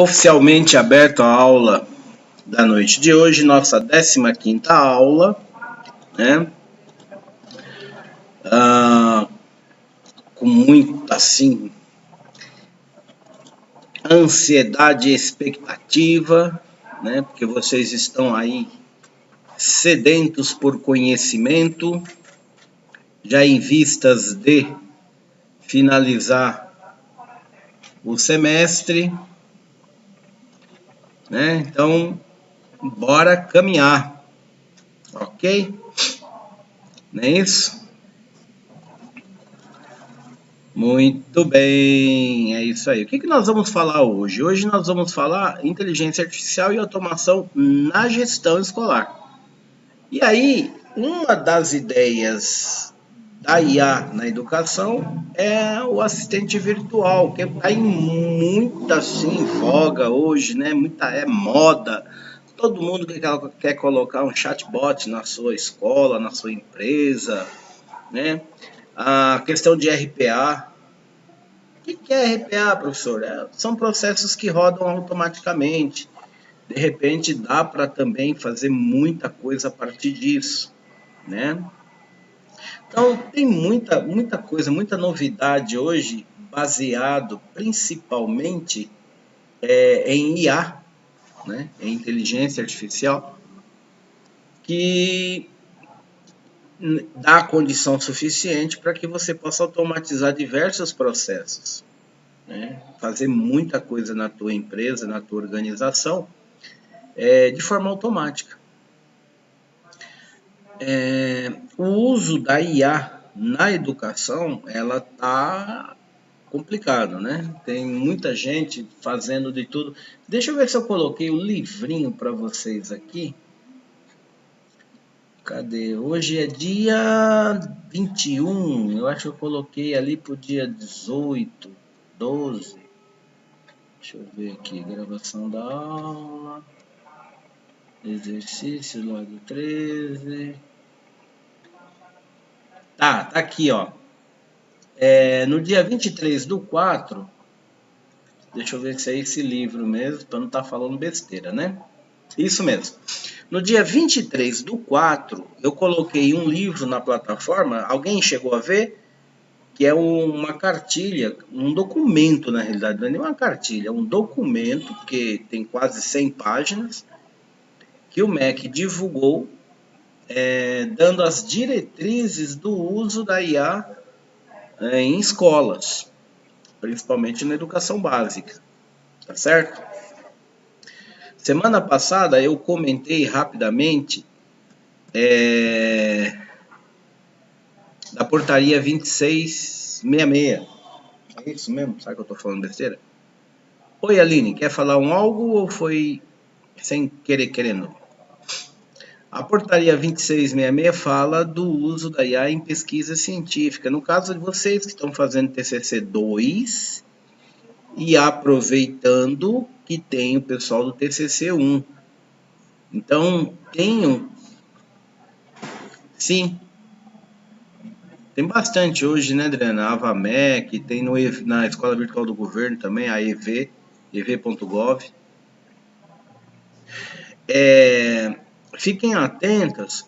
Oficialmente aberto a aula da noite de hoje, nossa 15ª aula, né? Com muita, assim, ansiedade e expectativa, né? Porque vocês estão aí sedentos por conhecimento, já em vistas de finalizar o semestre, né? Então, bora caminhar, ok? Não é isso? Muito bem, é isso aí. O que nós vamos falar hoje? Hoje nós vamos falar inteligência artificial e automação na gestão escolar. E aí, uma das ideias da IA na educação é o assistente virtual, que está em muita assim, voga hoje, né? É moda. Todo mundo quer colocar um chatbot na sua escola, na sua empresa, né? A questão de RPA. O que é RPA, professor? São processos que rodam automaticamente. De repente, dá para também fazer muita coisa a partir disso, né? Então, tem muita coisa, muita novidade hoje, baseado principalmente em IA, né? Em inteligência artificial, que dá condição suficiente para que você possa automatizar diversos processos, né? Fazer muita coisa na tua empresa, na tua organização, de forma automática. O uso da IA na educação, ela tá complicado, né? Tem muita gente fazendo de tudo. Deixa eu ver se eu coloquei o livrinho para vocês aqui. Cadê? Hoje é dia 21, eu acho que eu coloquei ali pro dia 18, 12. Deixa eu ver aqui, gravação da aula, exercício, log 13. Tá aqui, ó. No dia 23/4, deixa eu ver se é esse livro mesmo, para não estar falando besteira, né? Isso mesmo. No dia 23/4, eu coloquei um livro na plataforma, alguém chegou a ver? Que é uma cartilha, um documento na realidade, não é nem uma cartilha, é um documento que tem quase 100 páginas, que o MEC divulgou, dando as diretrizes do uso da IA em escolas, principalmente na educação básica, tá certo? Semana passada eu comentei rapidamente da portaria 2666. É isso mesmo? Sabe que eu tô falando besteira? Oi, Aline, quer falar algo ou foi sem querer querendo? A portaria 2666 fala do uso da IA em pesquisa científica. No caso de vocês que estão fazendo TCC 2 e aproveitando que tem o pessoal do TCC 1. Então, sim, tem bastante hoje, né, Adriana? A AvaMec, tem na Escola Virtual do Governo também, a ev.gov. Fiquem atentas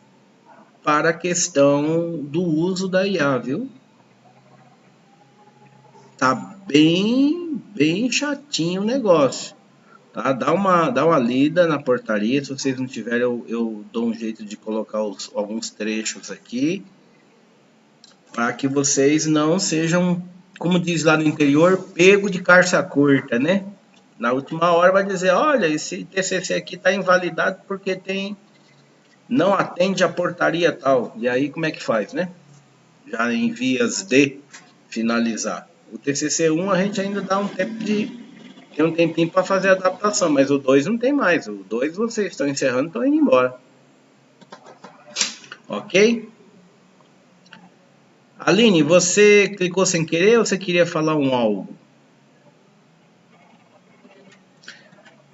para a questão do uso da IA, viu? Tá bem chatinho o negócio. Tá? Dá uma lida na portaria. Se vocês não tiverem, eu dou um jeito de colocar alguns trechos aqui, para que vocês não sejam, como diz lá no interior, pego de calça curta, né? Na última hora vai dizer, olha, esse TCC aqui está invalidado porque não atende a portaria tal. E aí como é que faz, né? Já em vias de finalizar. O TCC1 a gente ainda dá tem um tempinho para fazer a adaptação, mas o 2 não tem mais. O 2 vocês estão encerrando e estão indo embora. Ok? Aline, você clicou sem querer ou você queria falar algo?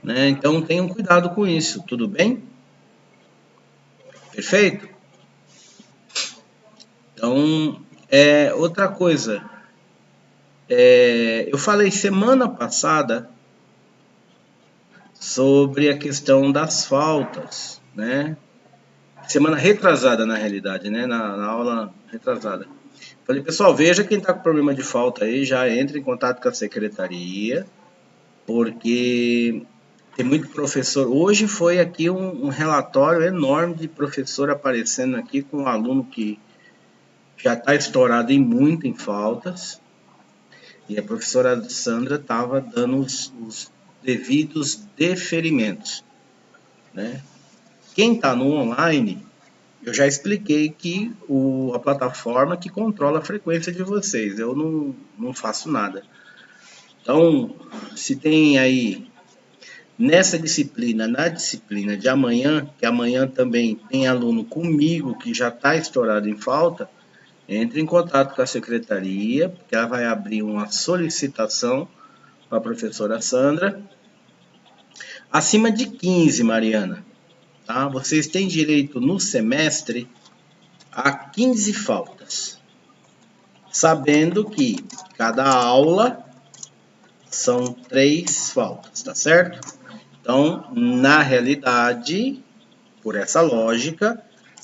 Né? Então tenham cuidado com isso, tudo bem? Perfeito? Então, outra coisa. Eu falei semana passada sobre a questão das faltas, né? Semana retrasada, na realidade, né? Na aula retrasada. Falei, pessoal, veja quem está com problema de falta aí, já entra em contato com a secretaria, porque tem muito professor. Hoje foi aqui um relatório enorme de professor aparecendo aqui com um aluno que já está estourado em faltas, e a professora Sandra estava dando os devidos deferimentos, né? Quem está no online, eu já expliquei que a plataforma que controla a frequência de vocês, eu não faço nada. Então, se tem aí, nessa disciplina, na disciplina de amanhã, que amanhã também tem aluno comigo que já está estourado em falta, entre em contato com a secretaria, porque ela vai abrir uma solicitação para a professora Sandra. Acima de 15, Mariana, tá? Vocês têm direito no semestre a 15 faltas, sabendo que cada aula são 3 faltas, tá certo? Então, na realidade, por essa lógica,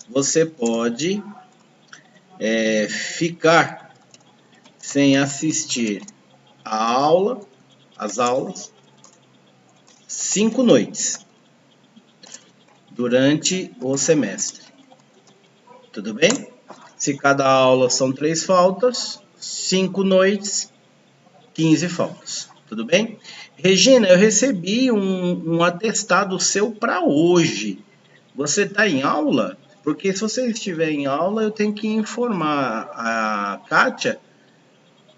você pode ficar sem assistir as aulas, 5 noites durante o semestre. Tudo bem? Se cada aula são 3 faltas, 5 noites, 15 faltas. Tudo bem? Regina, eu recebi um atestado seu para hoje. Você está em aula? Porque se você estiver em aula, eu tenho que informar a Kátia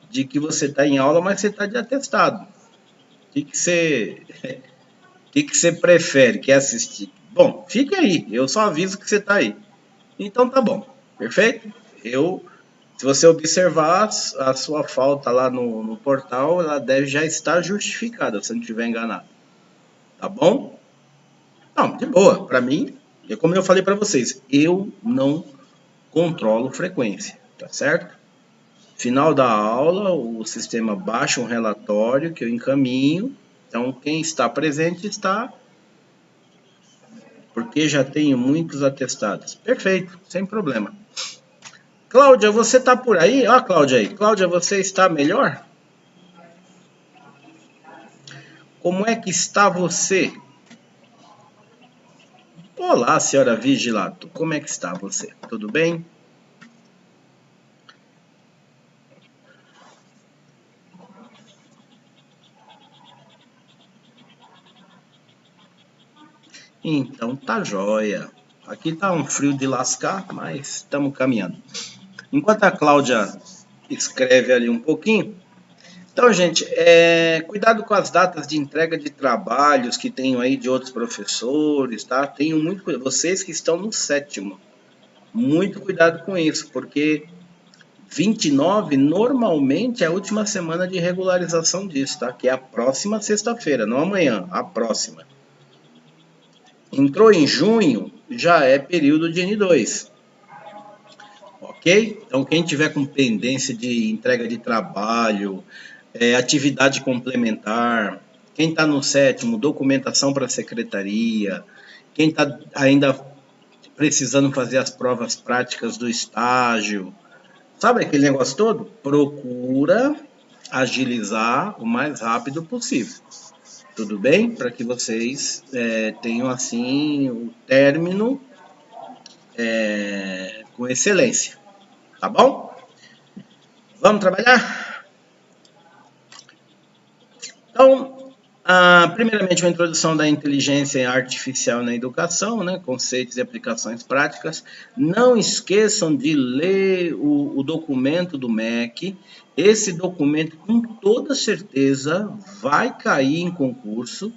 de que você está em aula, mas você está de atestado. O que você prefere? Quer assistir? Bom, fique aí. Eu só aviso que você está aí. Então tá bom. Perfeito? Se você observar a sua falta lá no portal, ela deve já estar justificada, se eu não estiver enganado. Tá bom? Não, de boa. Para mim, como eu falei para vocês, eu não controlo frequência, tá certo? Final da aula, o sistema baixa um relatório que eu encaminho. Então, quem está presente está, porque já tenho muitos atestados. Perfeito, sem problema. Cláudia, você está por aí? Ó, Cláudia aí. Cláudia, você está melhor? Como é que está você? Olá, senhora Vigilato. Como é que está você? Tudo bem? Então tá jóia. Aqui tá um frio de lascar, mas estamos caminhando. Enquanto a Cláudia escreve ali um pouquinho. Então, gente, cuidado com as datas de entrega de trabalhos que tenham aí de outros professores, tá? Tenham muito cuidado. Vocês que estão no 7º, muito cuidado com isso, porque 29 normalmente é a última semana de regularização disso, tá? Que é a próxima sexta-feira, não amanhã, a próxima. Entrou em junho, já é período de N2. Ok? Então, quem tiver com pendência de entrega de trabalho, atividade complementar, quem está no 7º, documentação para a secretaria, quem está ainda precisando fazer as provas práticas do estágio, sabe aquele negócio todo? Procura agilizar o mais rápido possível. Tudo bem? Para que vocês tenham assim o término com excelência. Tá bom? Vamos trabalhar? Então, primeiramente, uma introdução da inteligência artificial na educação, né? Conceitos e aplicações práticas. Não esqueçam de ler o documento do MEC. Esse documento, com toda certeza, vai cair em concurso,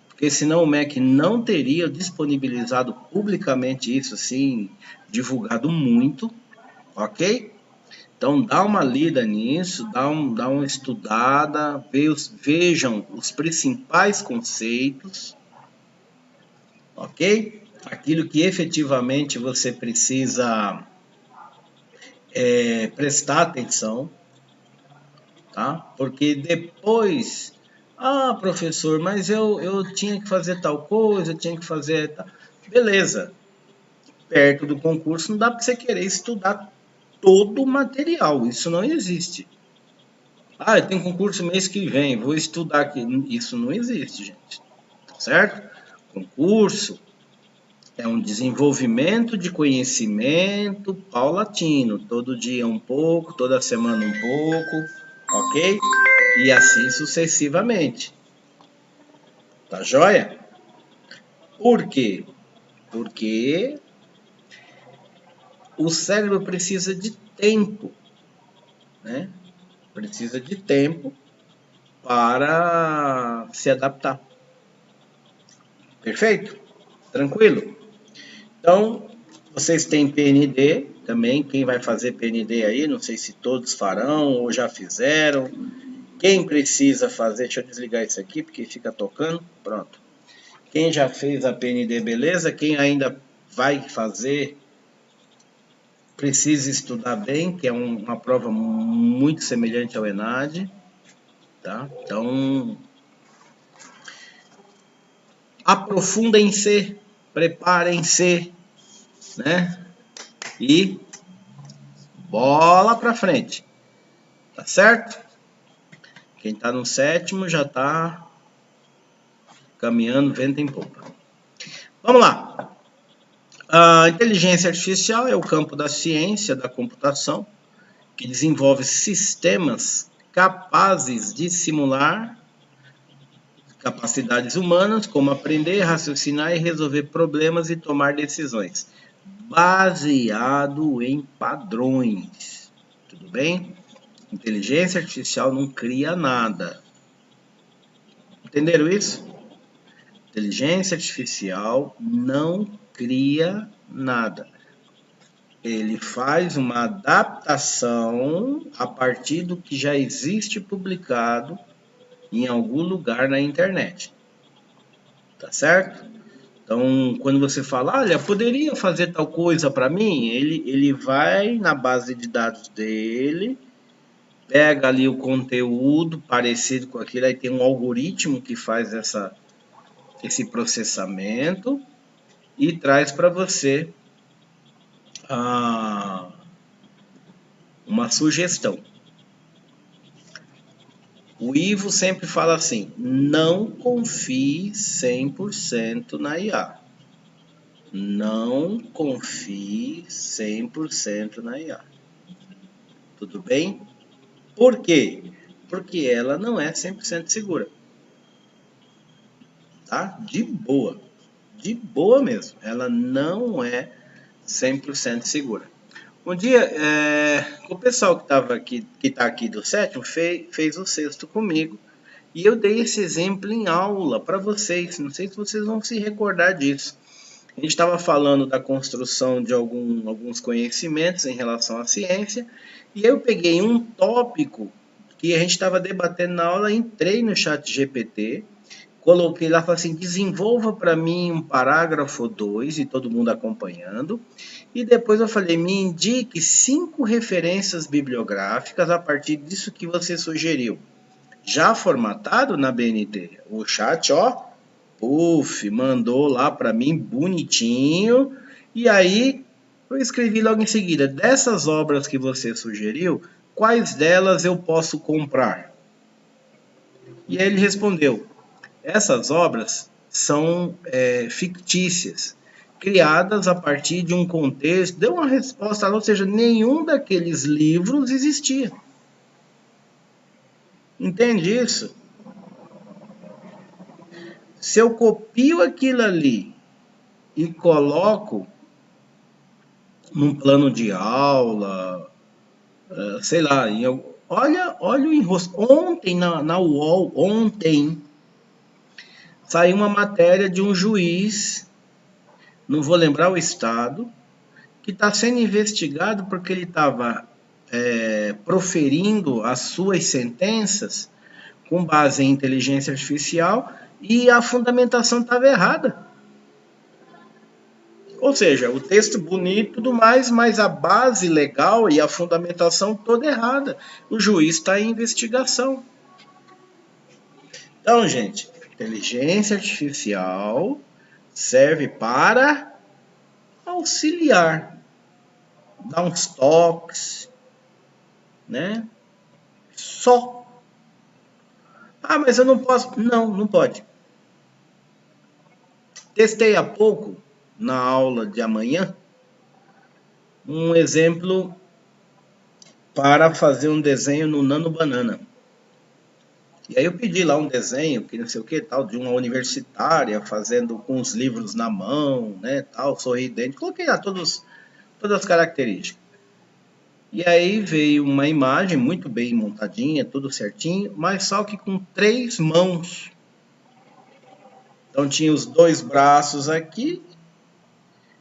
porque senão o MEC não teria disponibilizado publicamente isso, assim, divulgado muito, ok? Então, dá uma lida nisso, dá uma estudada, vejam os principais conceitos, ok? Aquilo que efetivamente você precisa prestar atenção, tá? Porque depois Ah, professor, mas eu tinha que fazer tal coisa, eu tinha que fazer tal... Beleza, perto do concurso não dá para você querer estudar todo o material, isso não existe. Ah, tem concurso mês que vem, vou estudar aqui. Isso não existe, gente, certo? Concurso é um desenvolvimento de conhecimento paulatino, todo dia um pouco, toda semana um pouco, ok? E assim sucessivamente. Tá joia? Por quê? Porque o cérebro precisa de tempo, né? Precisa de tempo para se adaptar. Perfeito? Tranquilo? Então, vocês têm PND também. Quem vai fazer PND aí, não sei se todos farão ou já fizeram. Quem precisa fazer, deixa eu desligar isso aqui porque fica tocando. Pronto. Quem já fez a PND, beleza? Quem ainda vai fazer, precisa estudar bem, que é uma prova muito semelhante ao ENAD. Tá? Então, aprofundem-se, preparem-se, né? E bola para frente. Tá certo? Quem está no sétimo já está caminhando vento em popa. Vamos lá. A inteligência artificial é o campo da ciência da computação que desenvolve sistemas capazes de simular capacidades humanas, como aprender, raciocinar e resolver problemas e tomar decisões, baseado em padrões. Tudo bem? Inteligência artificial não cria nada. Entenderam isso? Inteligência artificial não cria nada. Ele faz uma adaptação a partir do que já existe publicado em algum lugar na internet. Tá certo? Então, quando você fala, olha, poderia fazer tal coisa para mim, ele vai na base de dados dele, pega ali o conteúdo parecido com aquilo, aí tem um algoritmo que faz esse processamento e traz para você uma sugestão. O Ivo sempre fala assim, não confie 100% na IA. Não confie 100% na IA. Tudo bem? Por quê? Porque ela não é 100% segura. Tá? De boa. De boa mesmo. Ela não é 100% segura. Um dia, o pessoal que está aqui do sétimo fez o sexto comigo. E eu dei esse exemplo em aula para vocês. Não sei se vocês vão se recordar disso. A gente estava falando da construção de alguns conhecimentos em relação à ciência. E eu peguei um tópico que a gente estava debatendo na aula, entrei no chat GPT, coloquei lá, falei assim, desenvolva para mim um parágrafo 2, e todo mundo acompanhando. E depois eu falei, me indique 5 referências bibliográficas a partir disso que você sugeriu. Já formatado na BNT. O chat, ó, mandou lá para mim bonitinho. E aí eu escrevi logo em seguida, dessas obras que você sugeriu, quais delas eu posso comprar? E aí ele respondeu, essas obras são fictícias, criadas a partir de um contexto, deu uma resposta, ou seja, nenhum daqueles livros existia. Entende isso? Se eu copio aquilo ali e coloco num plano de aula, sei lá, olha o enrosto. Ontem na UOL, saiu uma matéria de um juiz, não vou lembrar o estado, que está sendo investigado porque ele estava proferindo as suas sentenças com base em inteligência artificial e a fundamentação estava errada. Ou seja, o texto bonito e tudo mais, mas a base legal e a fundamentação toda errada. O juiz está em investigação. Então, gente, inteligência artificial serve para auxiliar, dar uns toques, né? Só. Ah, mas eu não posso. Não, não pode. Testei há pouco, na aula de amanhã, um exemplo para fazer um desenho no Nano Banana. E aí eu pedi lá um desenho, que não sei o que, tal, de uma universitária fazendo com os livros na mão, né, tal, sorridente. Coloquei lá todas as características. E aí veio uma imagem muito bem montadinha, tudo certinho, mas só que com 3 mãos. Então tinha os 2 braços aqui,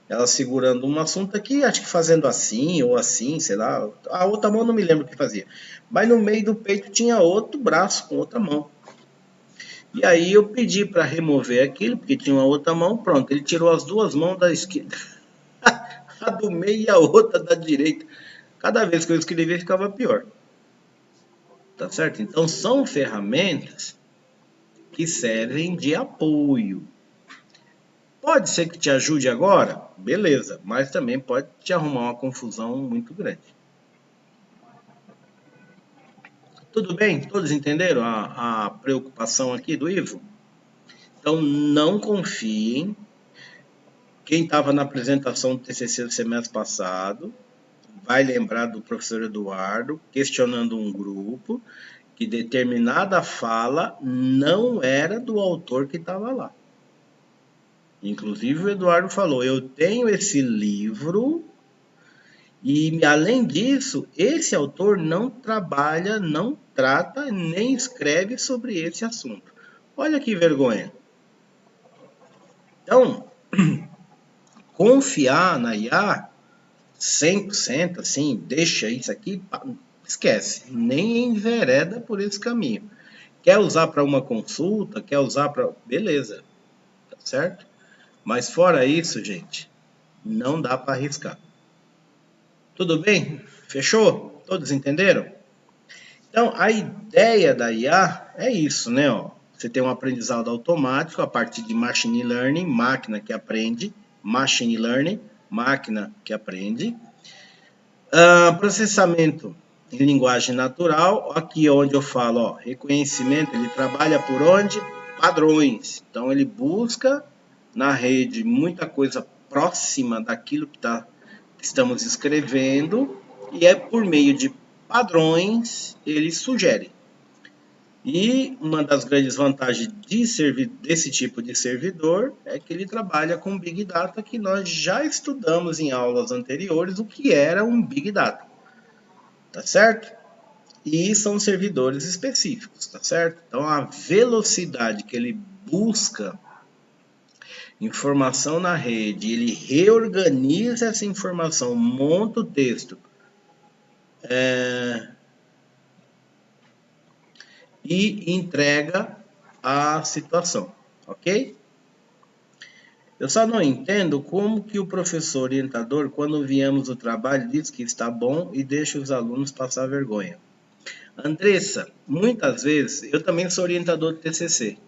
ela segurando um assunto aqui, acho que fazendo assim ou assim, sei lá. A outra mão não me lembro o que fazia. Mas no meio do peito tinha outro braço com outra mão. E aí eu pedi para remover aquilo, porque tinha uma outra mão, pronto. Ele tirou as 2 mãos da esquerda, a do meio e a outra da direita. Cada vez que eu escrevia ficava pior. Tá certo? Então são ferramentas que servem de apoio. Pode ser que te ajude agora, beleza, mas também pode te arrumar uma confusão muito grande. Tudo bem? Todos entenderam a preocupação aqui do Ivo? Então não confiem. Quem estava na apresentação do TCC do semestre passado vai lembrar do professor Eduardo questionando um grupo que determinada fala não era do autor que estava lá. Inclusive o Eduardo falou, eu tenho esse livro e além disso, esse autor não trabalha, não trata, nem escreve sobre esse assunto. Olha que vergonha. Então, confiar na IA 100%, assim, deixa isso aqui, esquece, nem envereda por esse caminho. Quer usar para uma consulta, quer usar para... Beleza, tá certo? Mas fora isso, gente, não dá para arriscar. Tudo bem? Fechou? Todos entenderam? Então, a ideia da IA é isso, né? Ó, você tem um aprendizado automático a partir de machine learning, máquina que aprende, machine learning, máquina que aprende. Processamento em linguagem natural, aqui onde eu falo, ó, reconhecimento, ele trabalha por onde? Padrões. Então, ele busca na rede muita coisa próxima daquilo que estamos escrevendo e é por meio de padrões ele sugere. E uma das grandes vantagens desse tipo de servidor é que ele trabalha com Big Data, que nós já estudamos em aulas anteriores o que era um Big Data. Tá certo? E são servidores específicos, tá certo? Então a velocidade que ele busca informação na rede, ele reorganiza essa informação, monta o texto e entrega a situação, ok? Eu só não entendo como que o professor orientador, quando enviamos o trabalho, diz que está bom e deixa os alunos passar vergonha. Andressa, muitas vezes, eu também sou orientador de TCC,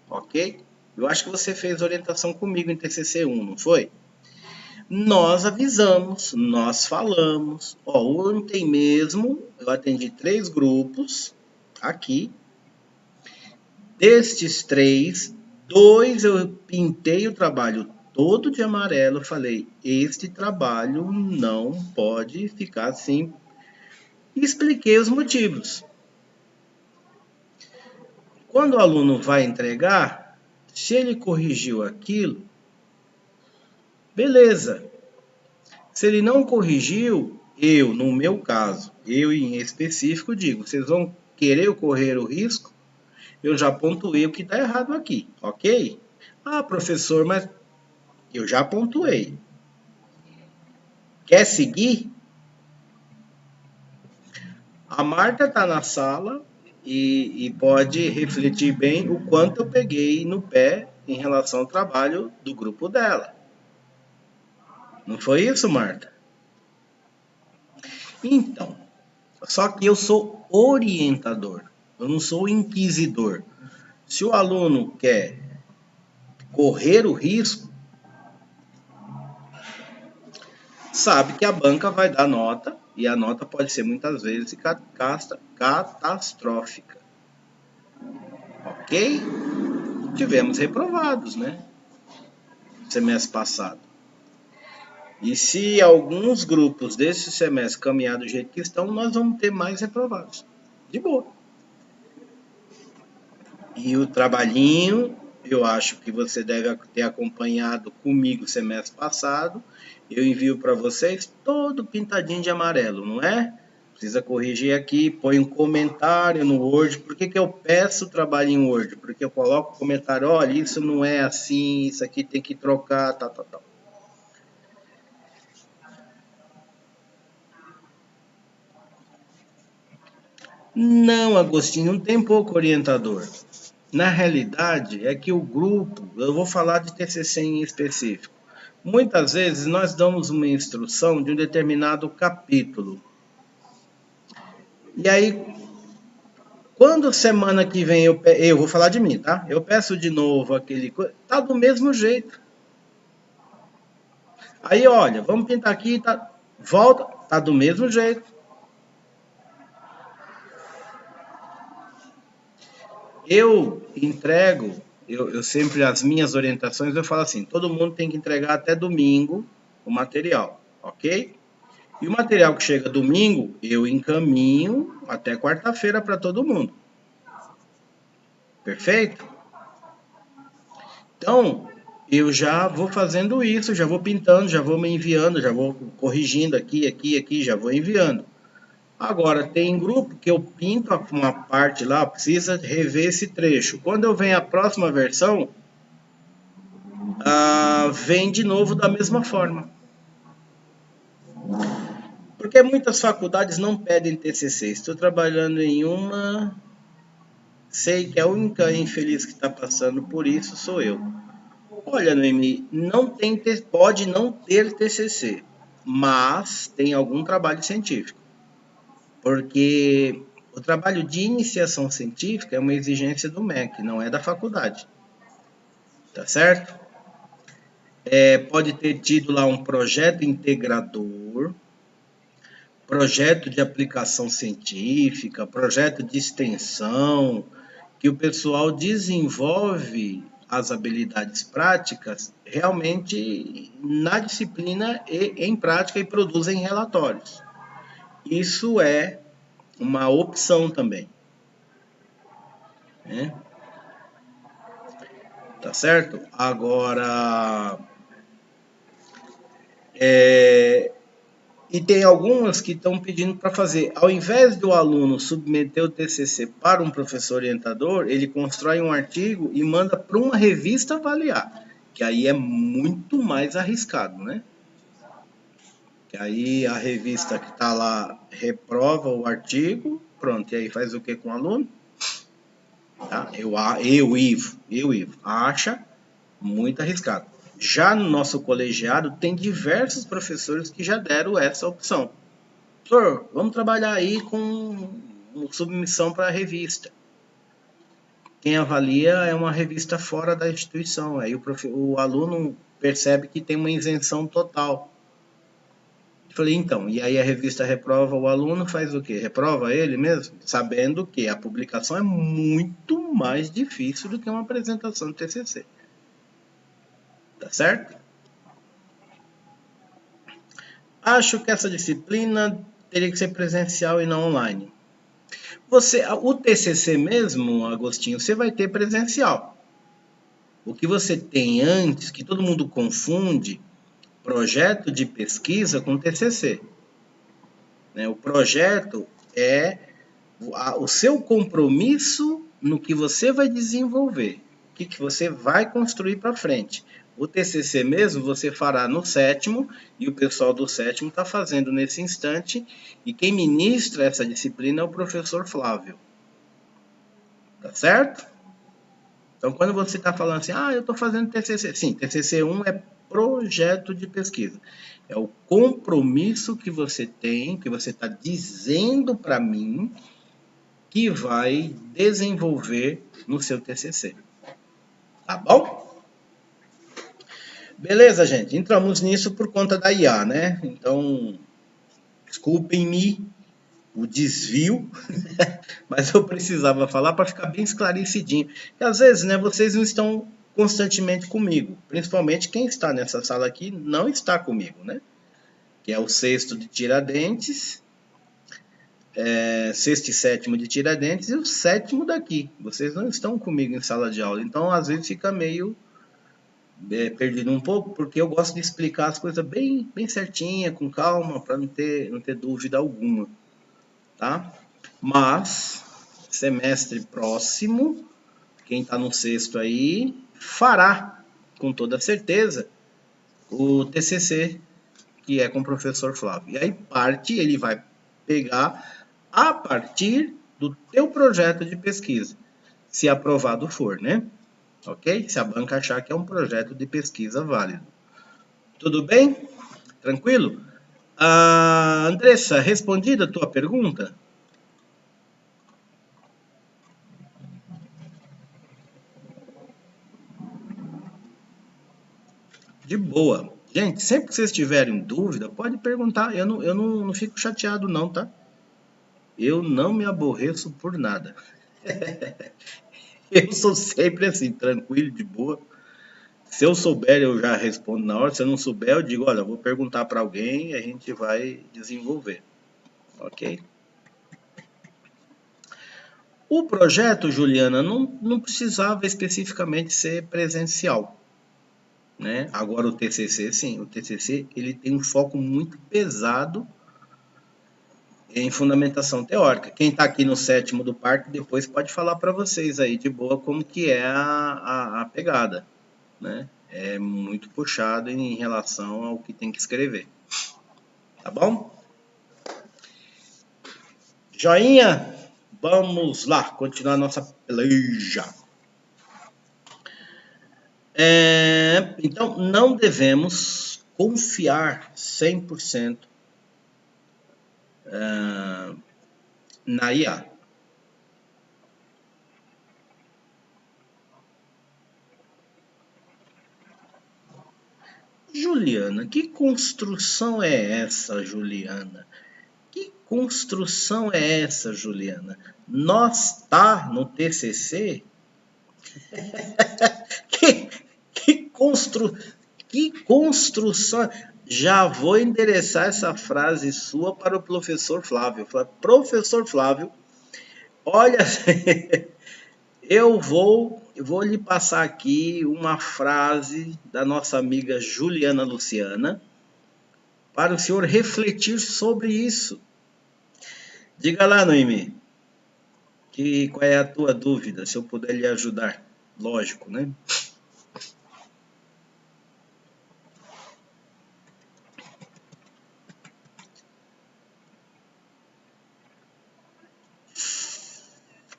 ok? Eu acho que você fez orientação comigo em TCC 1, não foi? Nós avisamos, nós falamos. Ó, ontem mesmo eu atendi 3 grupos aqui. Destes 3, 2 eu pintei o trabalho todo de amarelo. Falei, este trabalho não pode ficar assim. E expliquei os motivos. Quando o aluno vai entregar, se ele corrigiu aquilo, beleza. Se ele não corrigiu, eu, no meu caso, eu em específico digo, vocês vão querer correr o risco? Eu já pontuei o que está errado aqui, ok? Ah, professor, mas eu já pontuei. Quer seguir? A Marta está na sala e pode refletir bem o quanto eu peguei no pé em relação ao trabalho do grupo dela. Não foi isso, Marta? Então, só que eu sou orientador, eu não sou inquisidor. Se o aluno quer correr o risco, sabe que a banca vai dar nota, e a nota pode ser muitas vezes catastrófica. Ok? Tivemos reprovados, né? Semestre passado. E se alguns grupos desse semestre caminhar do jeito que estão, nós vamos ter mais reprovados. De boa. E o trabalhinho, eu acho que você deve ter acompanhado comigo semestre passado. Eu envio para vocês todo pintadinho de amarelo, não é? Precisa corrigir aqui, põe um comentário no Word. Por que eu peço o trabalho em Word? Porque eu coloco o comentário, olha, isso não é assim, isso aqui tem que trocar, tal. Não, Agostinho, não tem pouco orientador. Na realidade, é que o grupo, eu vou falar de TCC em específico. Muitas vezes nós damos uma instrução de um determinado capítulo. E aí, quando semana que vem eu vou falar de mim, tá? Eu peço de novo aquele... Tá do mesmo jeito. Aí, olha, vamos pintar aqui, tá... Volta, tá do mesmo jeito. Eu entrego, eu sempre, as minhas orientações, eu falo assim, todo mundo tem que entregar até domingo o material, ok? E o material que chega domingo, eu encaminho até quarta-feira para todo mundo. Perfeito? Então, eu já vou fazendo isso, já vou pintando, já vou me enviando, já vou corrigindo aqui, já vou enviando. Agora, tem grupo que eu pinto uma parte lá, precisa rever esse trecho. Quando eu venho a próxima versão, vem de novo da mesma forma. Porque muitas faculdades não pedem TCC. Estou trabalhando em uma, sei que a única infeliz que está passando por isso sou eu. Olha, Noemi, pode não ter TCC, mas tem algum trabalho científico. Porque o trabalho de iniciação científica é uma exigência do MEC, não é da faculdade. Tá certo? Pode ter tido lá um projeto integrador, projeto de aplicação científica, projeto de extensão, que o pessoal desenvolve as habilidades práticas realmente na disciplina e em prática e produzem relatórios. Isso é uma opção também. Né? Tá certo? Agora, e tem algumas que estão pedindo para fazer, ao invés do aluno submeter o TCC para um professor orientador, ele constrói um artigo e manda para uma revista avaliar, que aí é muito mais arriscado, né? Que aí a revista que está lá reprova o artigo, pronto, e aí faz o que com o aluno? Tá? Ivo, acha muito arriscado. Já no nosso colegiado, tem diversos professores que já deram essa opção. Professor, vamos trabalhar aí com submissão para a revista. Quem avalia é uma revista fora da instituição. Aí o aluno percebe que tem uma isenção total. Eu falei, então, e aí a revista reprova o aluno, faz o quê? Reprova ele mesmo? Sabendo que a publicação é muito mais difícil do que uma apresentação de TCC. Tá certo? Acho que essa disciplina teria que ser presencial e não online. O TCC mesmo, Agostinho, você vai ter presencial. O que você tem antes, que todo mundo confunde, projeto de pesquisa com TCC. O projeto é o seu compromisso no que você vai desenvolver, o que você vai construir para frente. O TCC mesmo você fará no sétimo, e o pessoal do sétimo está fazendo nesse instante, e quem ministra essa disciplina é o professor Flávio. Tá certo? Então, quando você está falando assim, eu estou fazendo TCC. Sim, TCC 1 é projeto de pesquisa. É o compromisso que você tem, que você está dizendo para mim, que vai desenvolver no seu TCC. Tá bom? Beleza, gente? Entramos nisso por conta da IA, né? Então, desculpem-me o desvio, mas eu precisava falar para ficar bem esclarecidinho. E às vezes, né, vocês não estão constantemente comigo, principalmente quem está nessa sala aqui não está comigo, né? Que é o sexto de Tiradentes, sexto e sétimo de Tiradentes e o sétimo daqui. Vocês não estão comigo em sala de aula, então às vezes fica meio perdido um pouco, porque eu gosto de explicar as coisas bem certinha, com calma, para não ter dúvida alguma, tá? Mas, semestre próximo, quem está no sexto aí, fará, com toda certeza, o TCC, que é com o professor Flávio. E aí ele vai pegar a partir do teu projeto de pesquisa, se aprovado for, né? Ok? Se a banca achar que é um projeto de pesquisa válido. Tudo bem? Tranquilo? Andressa, respondida a tua pergunta? De boa. Gente, sempre que vocês tiverem dúvida, pode perguntar. Eu não fico chateado não, tá? Eu não me aborreço por nada. Eu sou sempre assim, tranquilo, de boa. Se eu souber, eu já respondo na hora. Se eu não souber, eu digo, olha, vou perguntar para alguém e a gente vai desenvolver. Ok? O projeto, Juliana, não precisava especificamente ser presencial, né? Agora o TCC, sim. O TCC ele tem um foco muito pesado em fundamentação teórica. Quem está aqui no sétimo do parque depois pode falar para vocês aí de boa como que é a pegada, né? É muito puxado em relação ao que tem que escrever. Tá bom? Joinha? Vamos lá, continuar nossa peleja. Então, não devemos confiar 100% na IA. Juliana, que construção é essa, Juliana? Que construção é essa, Juliana? Nós tá no TCC? que construção? Já vou endereçar essa frase sua para o professor Flávio. Professor Flávio, olha, eu vou lhe passar aqui uma frase da nossa amiga Juliana Luciana para o senhor refletir sobre isso. Diga lá, Noemi, qual é a tua dúvida, se eu puder lhe ajudar. Lógico, né?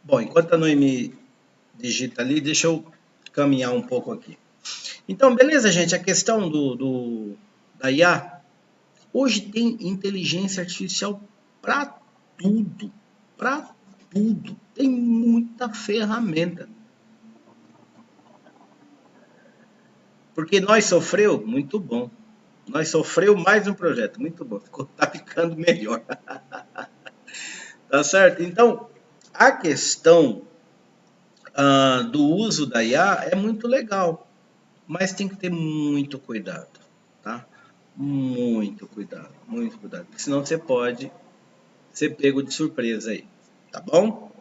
Bom, enquanto a Noemi digita ali, deixa eu caminhar um pouco aqui. Então, beleza, gente, a questão da IA, hoje tem inteligência artificial para tudo, tem muita ferramenta. Porque nós sofreu, muito bom. Nós sofreu mais um projeto, muito bom. Tá ficando melhor. Tá certo? Então, a questão do uso da IA é muito legal, mas tem que ter muito cuidado, tá? Muito cuidado, porque senão você pode ser pego de surpresa aí, tá bom?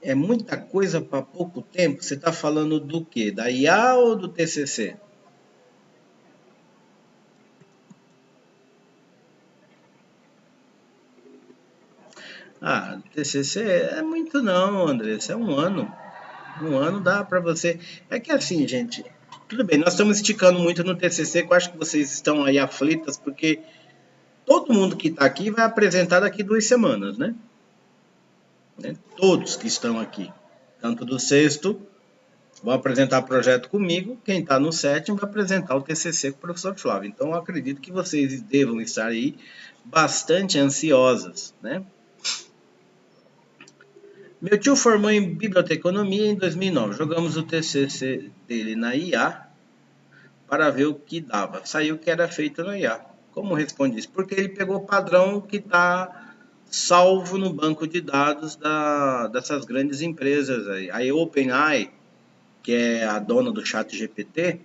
É muita coisa para pouco tempo. Você está falando do quê? Da IA ou do TCC? TCC é muito não, Andressa, é um ano. Um ano dá para você. É que assim, gente, tudo bem, nós estamos esticando muito no TCC, que eu acho que vocês estão aí aflitas, porque todo mundo que está aqui vai apresentar daqui 2 semanas, né? Todos que estão aqui, tanto do sexto vão apresentar projeto comigo. Quem está no sétimo vai apresentar o TCC com o professor Flávio. Então, eu acredito que vocês devam estar aí bastante ansiosas, né? Meu tio formou em biblioteconomia em 2009. Jogamos o TCC dele na IA para ver o que dava. Saiu que era feito na IA. Como responde isso? Porque ele pegou o padrão que está salvo no banco de dados dessas grandes empresas aí. A OpenAI, que é a dona do ChatGPT,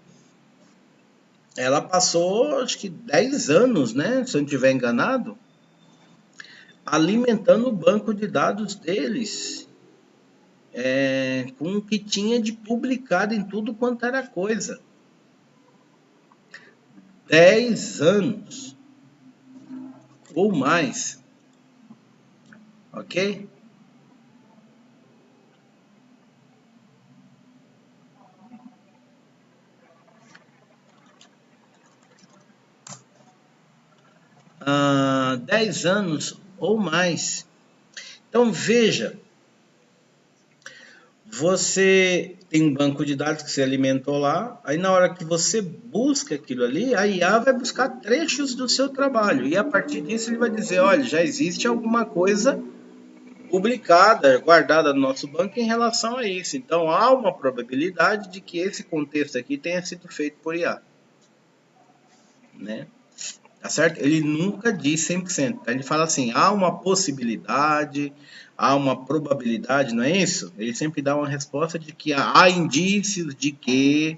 ela passou acho que 10 anos, né, se eu não estiver enganado, alimentando o banco de dados deles, com o que tinha de publicado em tudo quanto era coisa. 10 anos ou mais, ok? Ah, 10 anos ou mais. Então veja, você tem um banco de dados que você alimentou lá, aí na hora que você busca aquilo ali, a IA vai buscar trechos do seu trabalho, e a partir disso ele vai dizer, olha, já existe alguma coisa publicada, guardada no nosso banco em relação a isso. Então há uma probabilidade de que esse contexto aqui tenha sido feito por IA, né? Tá certo? Ele nunca diz 100%. Ele fala assim, há uma possibilidade, há uma probabilidade, não é isso? Ele sempre dá uma resposta de que há indícios de que,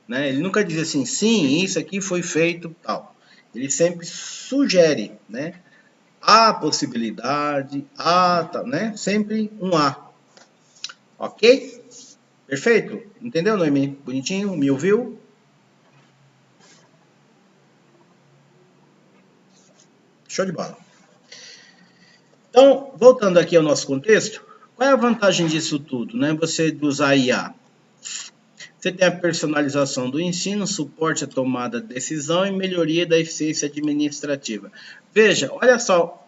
né? Ele nunca diz assim, sim, isso aqui foi feito, tal. Ele sempre sugere, né? Há possibilidade, há, tal, né? Sempre um há. Ok? Perfeito? Entendeu, Noemi? Bonitinho? Me ouviu? Show de bola. Então, voltando aqui ao nosso contexto, qual é a vantagem disso tudo, né? Você usar IA. Você tem a personalização do ensino, suporte à tomada de decisão e melhoria da eficiência administrativa. Veja, olha só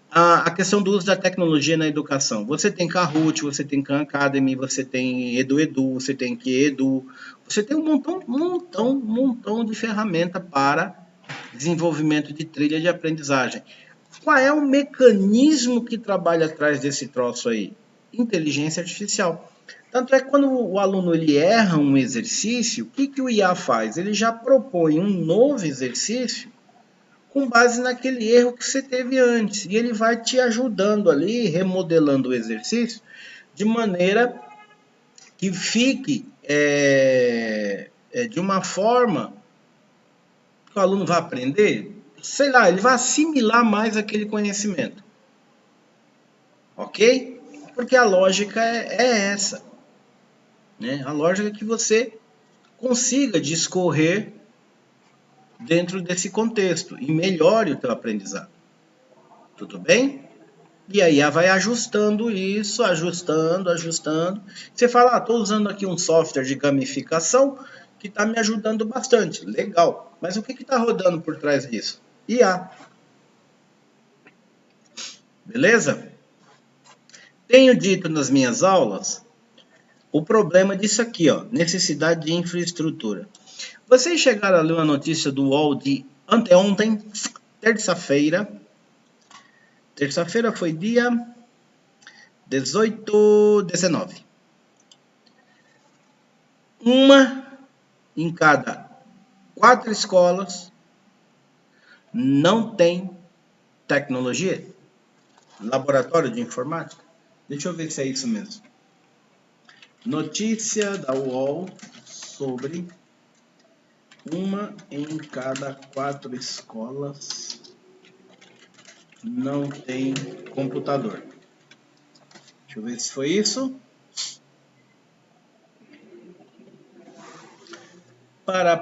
a questão do uso da tecnologia na educação. Você tem Kahoot, você tem Khan Academy, você tem EduEdu, você tem QEdu, você tem um montão de ferramenta para desenvolvimento de trilha de aprendizagem. Qual é o mecanismo que trabalha atrás desse troço aí? Inteligência artificial. Tanto é que quando o aluno ele erra um exercício, o que o IA faz? Ele já propõe um novo exercício com base naquele erro que você teve antes. E ele vai te ajudando ali, remodelando o exercício, de maneira que fique de uma forma que o aluno vai aprender, sei lá, ele vai assimilar mais aquele conhecimento. Ok? Porque a lógica é essa. Né? A lógica é que você consiga discorrer dentro desse contexto e melhore o teu aprendizado. Tudo bem? E aí vai ajustando isso, ajustando. Você fala, estou usando aqui um software de gamificação que está me ajudando bastante. Legal. Mas o que está rodando por trás disso? IA. Beleza? Tenho dito nas minhas aulas o problema disso aqui, ó, necessidade de infraestrutura. Vocês chegaram a ler uma notícia do UOL de anteontem, terça-feira. Terça-feira foi dia 19. Uma em cada 4 escolas não tem tecnologia, laboratório de informática. Deixa eu ver se é isso mesmo. Notícia da UOL sobre uma em cada 4 escolas não tem computador. Deixa eu ver se foi isso. Para.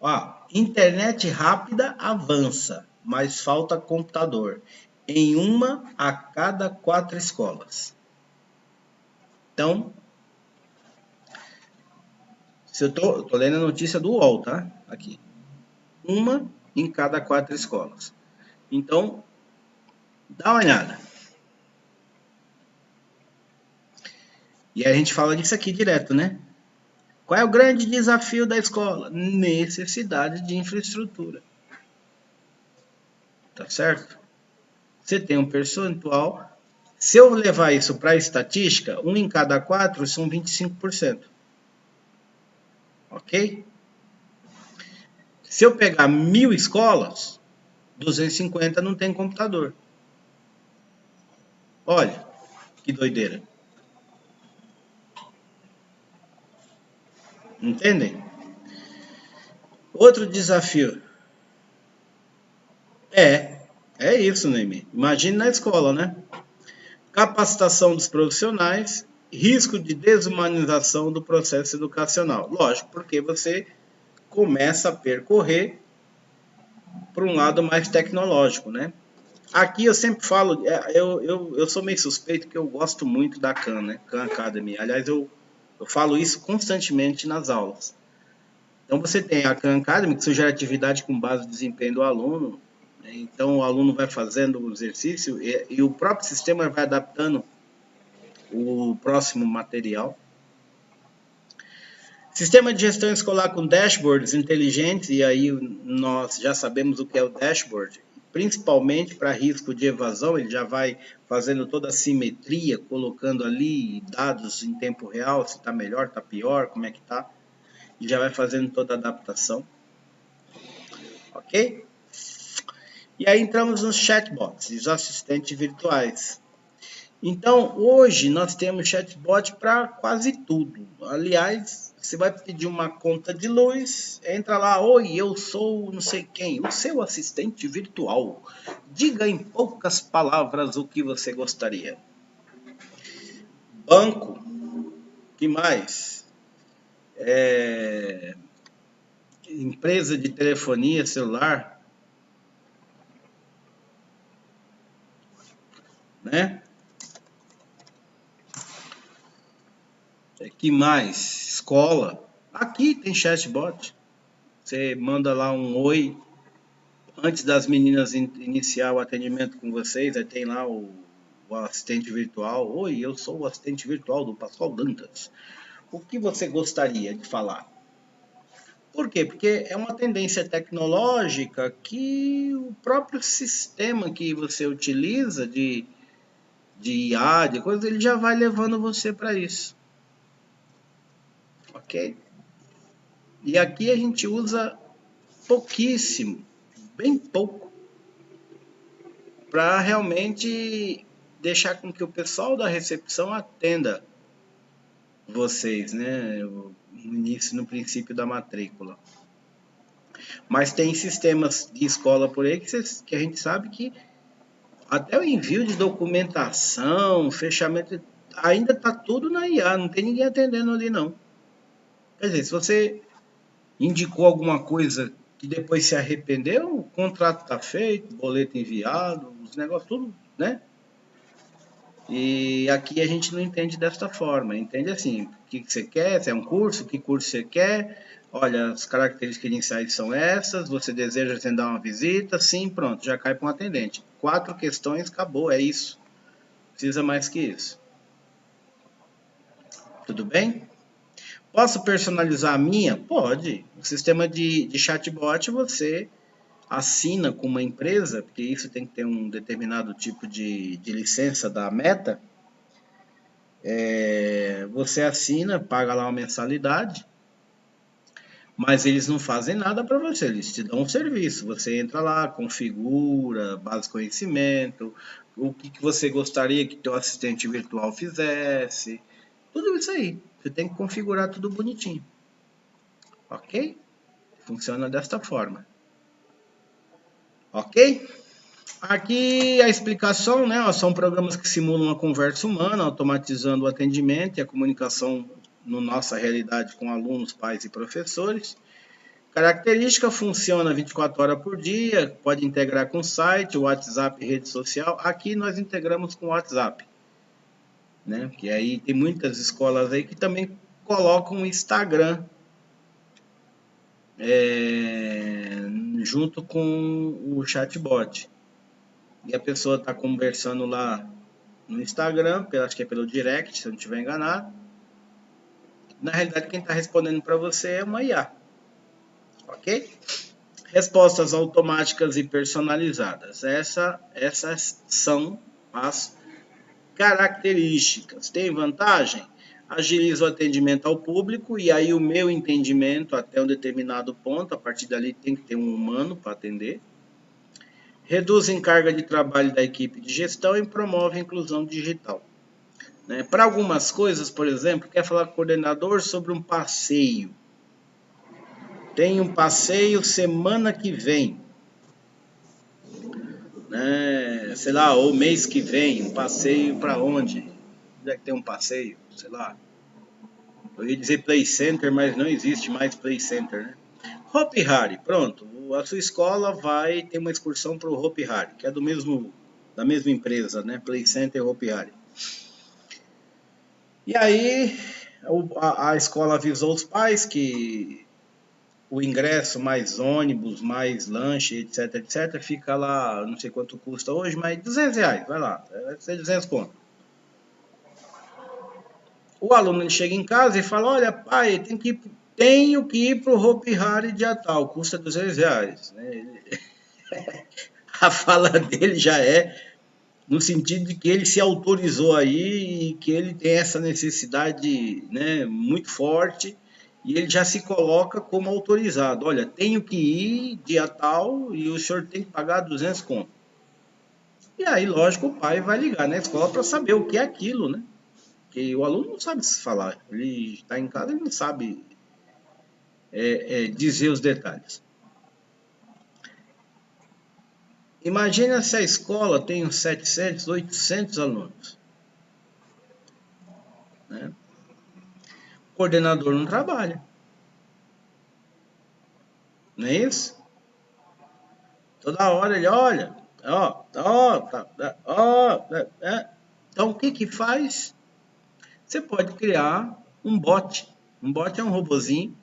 Ó, internet rápida avança, mas falta computador em uma a cada 4 escolas. Então, Se eu tô lendo a notícia do UOL, tá? Aqui. 1 em cada 4 escolas. Então, dá uma olhada. E aí a gente fala disso aqui direto, né? Qual é o grande desafio da escola? Necessidade de infraestrutura. Tá certo? Você tem um percentual. Se eu levar isso para a estatística, 1 em cada 4 são 25%. Ok? Se eu pegar 1.000 escolas, 250 não tem computador. Olha, que doideira. Entendem? Outro desafio. É isso, Neymar. Imagine na escola, né? Capacitação dos profissionais, risco de desumanização do processo educacional. Lógico, porque você começa a percorrer para um lado mais tecnológico, né? Aqui eu sempre falo, eu sou meio suspeito que eu gosto muito da Khan, né? Khan Academy. Aliás, eu falo isso constantemente nas aulas. Então você tem a Khan Academy, que sugere atividade com base no desempenho do aluno. Né? Então o aluno vai fazendo o exercício e o próprio sistema vai adaptando o próximo material. Sistema de gestão escolar com dashboards inteligentes, e aí nós já sabemos o que é o dashboard, principalmente para risco de evasão, ele já vai fazendo toda a simetria, colocando ali dados em tempo real, se está melhor, está pior, como é que está, e já vai fazendo toda a adaptação. Ok? E aí entramos nos chatbots, os assistentes virtuais. Então, hoje nós temos chatbot para quase tudo. Aliás, você vai pedir uma conta de luz, entra lá, oi, eu sou não sei quem, o seu assistente virtual. Diga em poucas palavras o que você gostaria. Banco, que mais? Empresa de telefonia celular, né? Que mais? Escola. Aqui tem chatbot. Você manda lá um oi. Antes das meninas iniciar o atendimento com vocês, aí tem lá o assistente virtual. Oi, eu sou o assistente virtual do Pascoal Dantas. O que você gostaria de falar? Por quê? Porque é uma tendência tecnológica que o próprio sistema que você utiliza de IA, de coisa, ele já vai levando você para isso. Ok? E aqui a gente usa pouquíssimo, bem pouco, para realmente deixar com que o pessoal da recepção atenda vocês, né? No início, no princípio da matrícula. Mas tem sistemas de escola por aí que a gente sabe que até o envio de documentação, fechamento, ainda está tudo na IA, não tem ninguém atendendo ali não. Quer dizer, se você indicou alguma coisa que depois se arrependeu, o contrato está feito, boleto enviado, os negócios tudo, né? E aqui a gente não entende desta forma, entende assim, o que você quer, se é um curso, que curso você quer, olha, as características iniciais são essas, você deseja agendar uma visita, sim, pronto, já cai para um atendente. 4 questões, acabou, é isso. Precisa mais que isso. Tudo bem? Posso personalizar a minha? Pode. O sistema de chatbot você assina com uma empresa, porque isso tem que ter um determinado tipo de licença da Meta. Você assina, paga lá uma mensalidade, mas eles não fazem nada para você, eles te dão um serviço. Você entra lá, configura, base de conhecimento, o que você gostaria que teu assistente virtual fizesse, tudo isso aí. Você tem que configurar tudo bonitinho. Ok? Funciona desta forma. Ok? Aqui a explicação, né? São programas que simulam uma conversa humana, automatizando o atendimento e a comunicação na nossa realidade com alunos, pais e professores. Característica, funciona 24 horas por dia, pode integrar com site, WhatsApp e rede social. Aqui nós integramos com o WhatsApp, né? Que aí tem muitas escolas aí que também colocam o Instagram junto com o chatbot. E a pessoa está conversando lá no Instagram, acho que é pelo direct, se eu não estiver enganado. Na realidade, quem está respondendo para você é uma IA. Ok? Respostas automáticas e personalizadas. Essas são as características. Tem vantagem? Agiliza o atendimento ao público, e aí o meu entendimento até um determinado ponto, a partir dali tem que ter um humano para atender. Reduzem carga de trabalho da equipe de gestão e promove a inclusão digital. Para algumas coisas, por exemplo, quer falar com o coordenador sobre um passeio. Tem um passeio semana que vem. Sei lá, ou mês que vem, um passeio para onde? Onde é que tem um passeio? Sei lá. Eu ia dizer Play Center, mas não existe mais Play Center, né? Hopi Hari, pronto. A sua escola vai ter uma excursão para o Hopi Hari, que é da mesma empresa, né? Play Center e Hopi Hari. E aí a escola avisou os pais que o ingresso mais ônibus, mais lanche, etc, etc, fica lá, não sei quanto custa hoje, mas R$200, vai lá, vai ser 200 conto. O aluno ele chega em casa e fala, olha pai, tenho que ir para o Hopi Hari dia tal, custa R$200. A fala dele já é no sentido de que ele se autorizou aí e que ele tem essa necessidade, né, muito forte, e ele já se coloca como autorizado. Olha, tenho que ir dia tal e o senhor tem que pagar 200 conto. E aí, lógico, o pai vai ligar na escola para saber o que é aquilo, né? Porque o aluno não sabe se falar. Ele está em casa e não sabe dizer os detalhes. Imagina se a escola tem uns 700, 800 alunos. Né? O coordenador não trabalha. Não é isso? Toda hora ele olha, Então, o que faz? Você pode criar um bot. Um bot é um robozinho.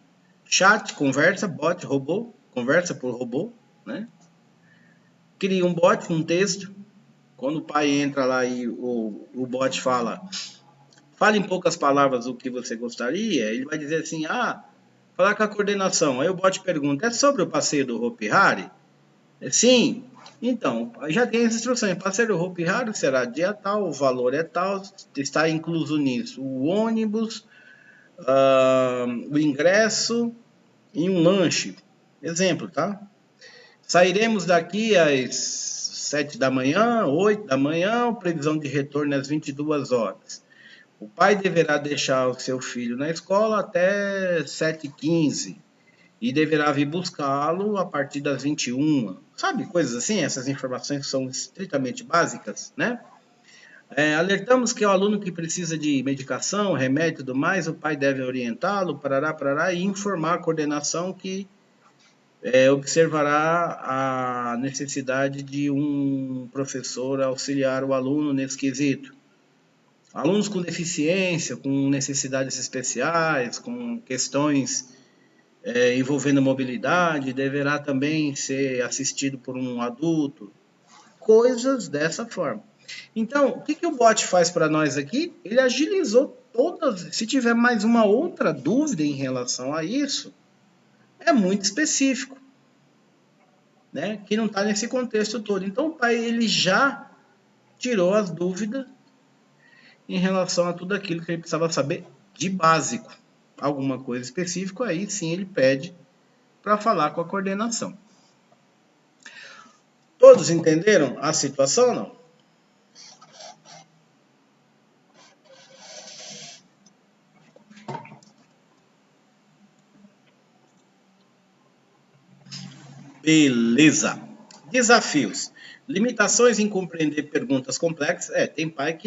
Chat, conversa, bot, robô. Conversa por robô, né? Cria um bot, um texto. Quando o pai entra lá e o bot fala em poucas palavras o que você gostaria, ele vai dizer assim, falar com a coordenação. Aí o bot pergunta, é sobre o passeio do Hopi Hari? Sim. Então, já tem as instruções. Passeio do Hopi Hari será dia tal, o valor é tal, está incluso nisso o ônibus, o ingresso e um lanche. Exemplo, tá? Sairemos daqui às 7 da manhã, 8 da manhã, previsão de retorno às 22 horas. O pai deverá deixar o seu filho na escola até 7h15 e deverá vir buscá-lo a partir das 21. Sabe, coisas assim, essas informações são estritamente básicas, né? Alertamos que o aluno que precisa de medicação, remédio e tudo mais, o pai deve orientá-lo, parará, e informar a coordenação que observará a necessidade de um professor auxiliar o aluno nesse quesito. Alunos com deficiência, com necessidades especiais, com questões envolvendo mobilidade, deverá também ser assistido por um adulto. Coisas dessa forma. Então, o que o bot faz para nós aqui? Ele agilizou todas. Se tiver mais uma outra dúvida em relação a isso, é muito específico, né? Que não está nesse contexto todo. Então, o pai ele já tirou as dúvidas em relação a tudo aquilo que ele precisava saber de básico. Alguma coisa específica, aí sim ele pede para falar com a coordenação. Todos entenderam a situação ou não? Beleza. Desafios. Limitações em compreender perguntas complexas. Tem pai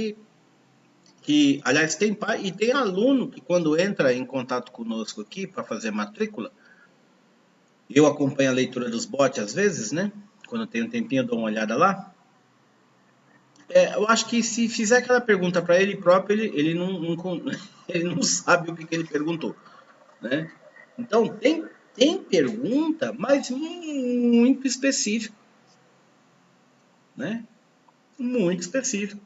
aliás, tem pai e tem aluno que quando entra em contato conosco aqui para fazer matrícula, eu acompanho a leitura dos bots às vezes, né? Quando tem um tempinho eu dou uma olhada lá. Eu acho que se fizer aquela pergunta para ele próprio, ele não, ele não sabe o que ele perguntou, né? Então, tem pergunta, mas muito específica, né? Muito específico.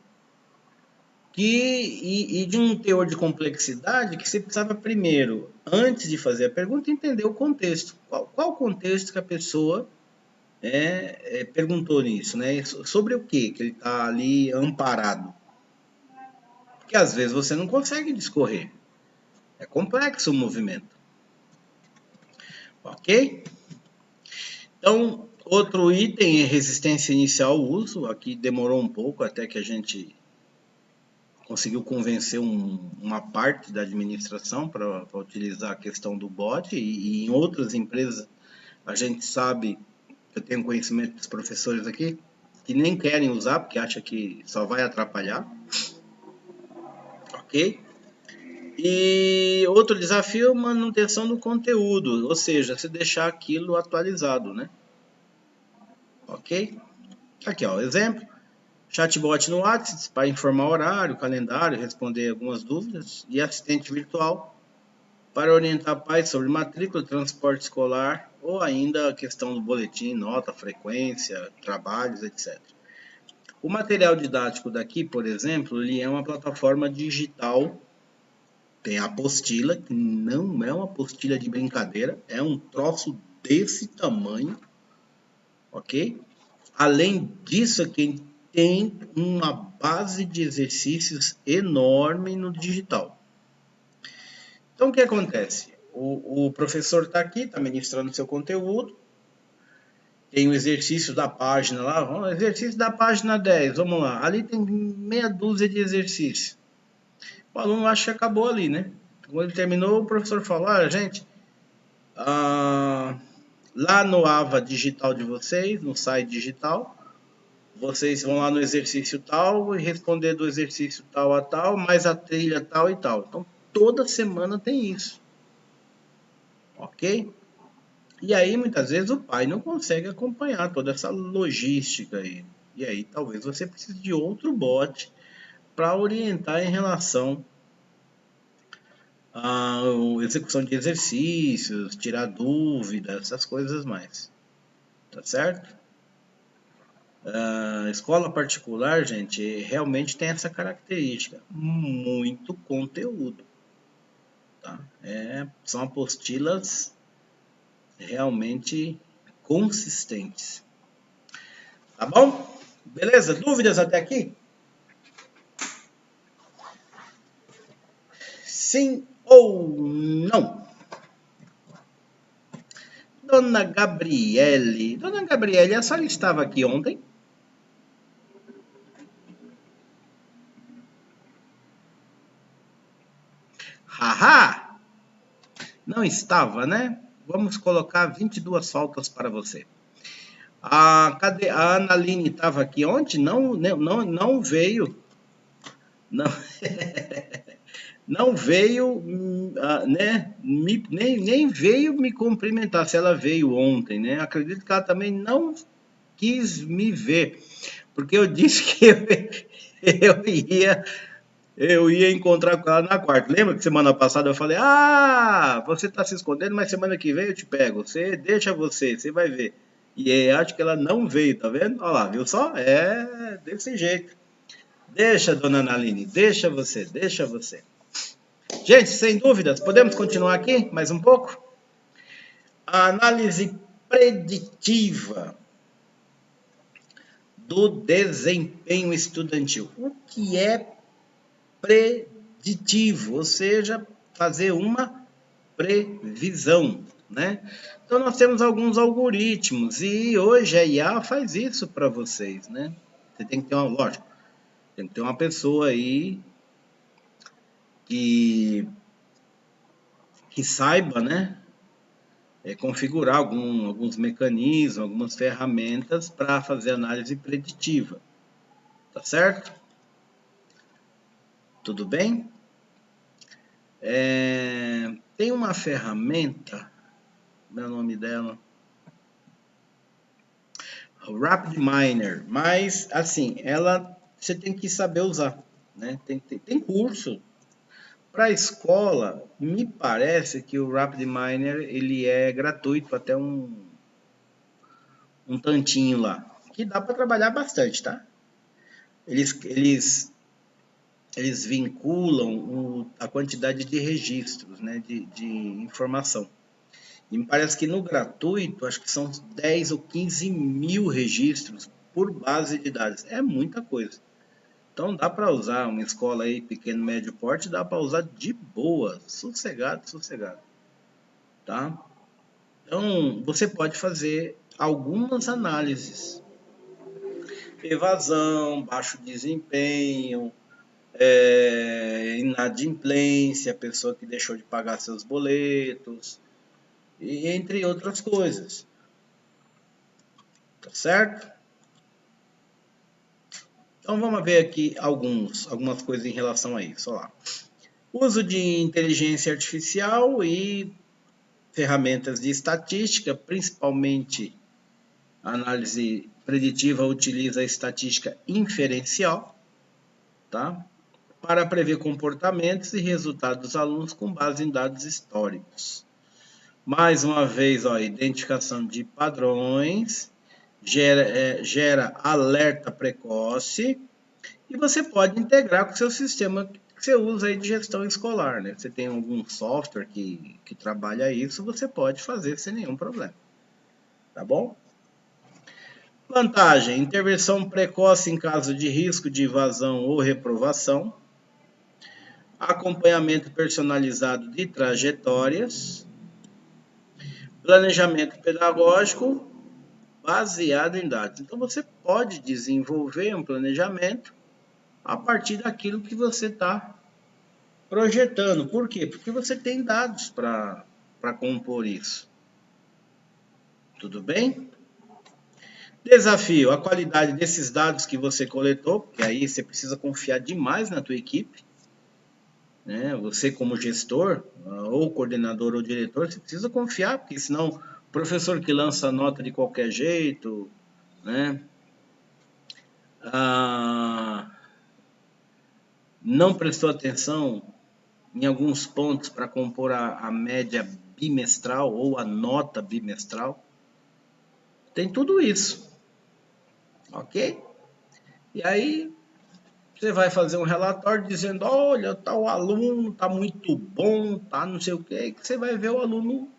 E de um teor de complexidade que você precisava primeiro, antes de fazer a pergunta, entender o contexto. Qual o contexto que a pessoa perguntou nisso, né? Sobre o que ele está ali amparado. Porque às vezes você não consegue discorrer. É complexo o movimento. Ok? Então, outro item é resistência inicial ao uso. Aqui demorou um pouco até que a gente conseguiu convencer uma parte da administração para utilizar a questão do bot. E em outras empresas, a gente sabe, eu tenho conhecimento dos professores aqui, que nem querem usar porque acham que só vai atrapalhar. Ok? E outro desafio é a manutenção do conteúdo, ou seja, se deixar aquilo atualizado, né? Ok? Aqui, ó, exemplo. Chatbot no WhatsApp para informar horário, calendário, responder algumas dúvidas. E assistente virtual para orientar pais sobre matrícula, transporte escolar ou ainda a questão do boletim, nota, frequência, trabalhos, etc. O material didático daqui, por exemplo, ele é uma plataforma digital. Tem a apostila, que não é uma apostila de brincadeira, é um troço desse tamanho, ok? Além disso, aqui tem uma base de exercícios enorme no digital. Então, o que acontece? O professor está aqui, está ministrando seu conteúdo, tem o exercício da página lá, exercício da página 10, vamos lá. Ali tem meia dúzia de exercícios. O aluno acha que acabou ali, né? Quando ele terminou, o professor falou, gente, lá no AVA digital de vocês, no site digital, vocês vão lá no exercício tal e responder do exercício tal a tal, mais a trilha tal e tal. Então, toda semana tem isso. Ok? E aí, muitas vezes, o pai não consegue acompanhar toda essa logística aí. E aí, talvez você precise de outro bot para orientar em relação à execução de exercícios, tirar dúvidas, essas coisas mais. Tá certo? A escola particular, gente, realmente tem essa característica. Muito conteúdo. Tá? São apostilas realmente consistentes. Tá bom? Beleza? Dúvidas até aqui? Sim ou não? Dona Gabriele. Dona Gabriele, a senhora estava aqui ontem? Haha! Não estava, né? Vamos colocar 22 faltas para você. Cadê? A Analine estava aqui ontem? Não veio. Não, não veio, né? Nem veio me cumprimentar se ela veio ontem, né? Acredito que ela também não quis me ver, porque eu disse que eu ia encontrar com ela na quarta. Lembra que semana passada eu falei: você está se escondendo, mas semana que vem eu te pego. Você vai ver. E acho que ela não veio, tá vendo? Olha lá, viu só? É desse jeito. Deixa, dona Analine, deixa você. Gente, sem dúvidas, podemos continuar aqui mais um pouco? A análise preditiva do desempenho estudantil. O que é preditivo? Ou seja, fazer uma previsão, né? Então nós temos alguns algoritmos e hoje a IA faz isso para vocês, né? Você tem que ter tem que ter uma pessoa aí que saiba, né? Configurar alguns mecanismos, algumas ferramentas para fazer análise preditiva. Tá certo? Tudo bem? Tem uma ferramenta, meu nome dela, RapidMiner, mas assim, você tem que saber usar, né? Tem curso Para a escola, me parece que o RapidMiner ele é gratuito até um tantinho lá, que dá para trabalhar bastante, tá? Eles vinculam a quantidade de registros, né, de informação. E me parece que no gratuito, acho que são 10 ou 15 mil registros por base de dados. É muita coisa. Então dá para usar uma escola aí, pequeno, médio porte, dá para usar de boa, sossegado, sossegado. Tá? Então você pode fazer algumas análises. Evasão, baixo desempenho, inadimplência, pessoa que deixou de pagar seus boletos, e entre outras coisas. Tá certo? Então vamos ver aqui algumas coisas em relação a isso. Olha lá. Uso de inteligência artificial e ferramentas de estatística, principalmente a análise preditiva utiliza a estatística inferencial, tá? Para prever comportamentos e resultados dos alunos com base em dados históricos. Mais uma vez, ó, identificação de padrões, gera alerta precoce e você pode integrar com o seu sistema que você usa aí de gestão escolar, né? Você tem algum software que trabalha isso, você pode fazer sem nenhum problema, tá bom? Vantagem, intervenção precoce em caso de risco de evasão ou reprovação, acompanhamento personalizado de trajetórias, planejamento pedagógico baseado em dados. Então você pode desenvolver um planejamento a partir daquilo que você está projetando. Por quê? Porque você tem dados para compor isso. Tudo bem? Desafio, a qualidade desses dados que você coletou, porque aí você precisa confiar demais na tua equipe, né? Você como gestor, ou coordenador ou diretor, você precisa confiar, porque senão o professor que lança nota de qualquer jeito, né? Não prestou atenção em alguns pontos para compor a média bimestral ou a nota bimestral. Tem tudo isso, ok? E aí você vai fazer um relatório dizendo, olha, tal aluno tá muito bom, tá não sei o que você vai ver o aluno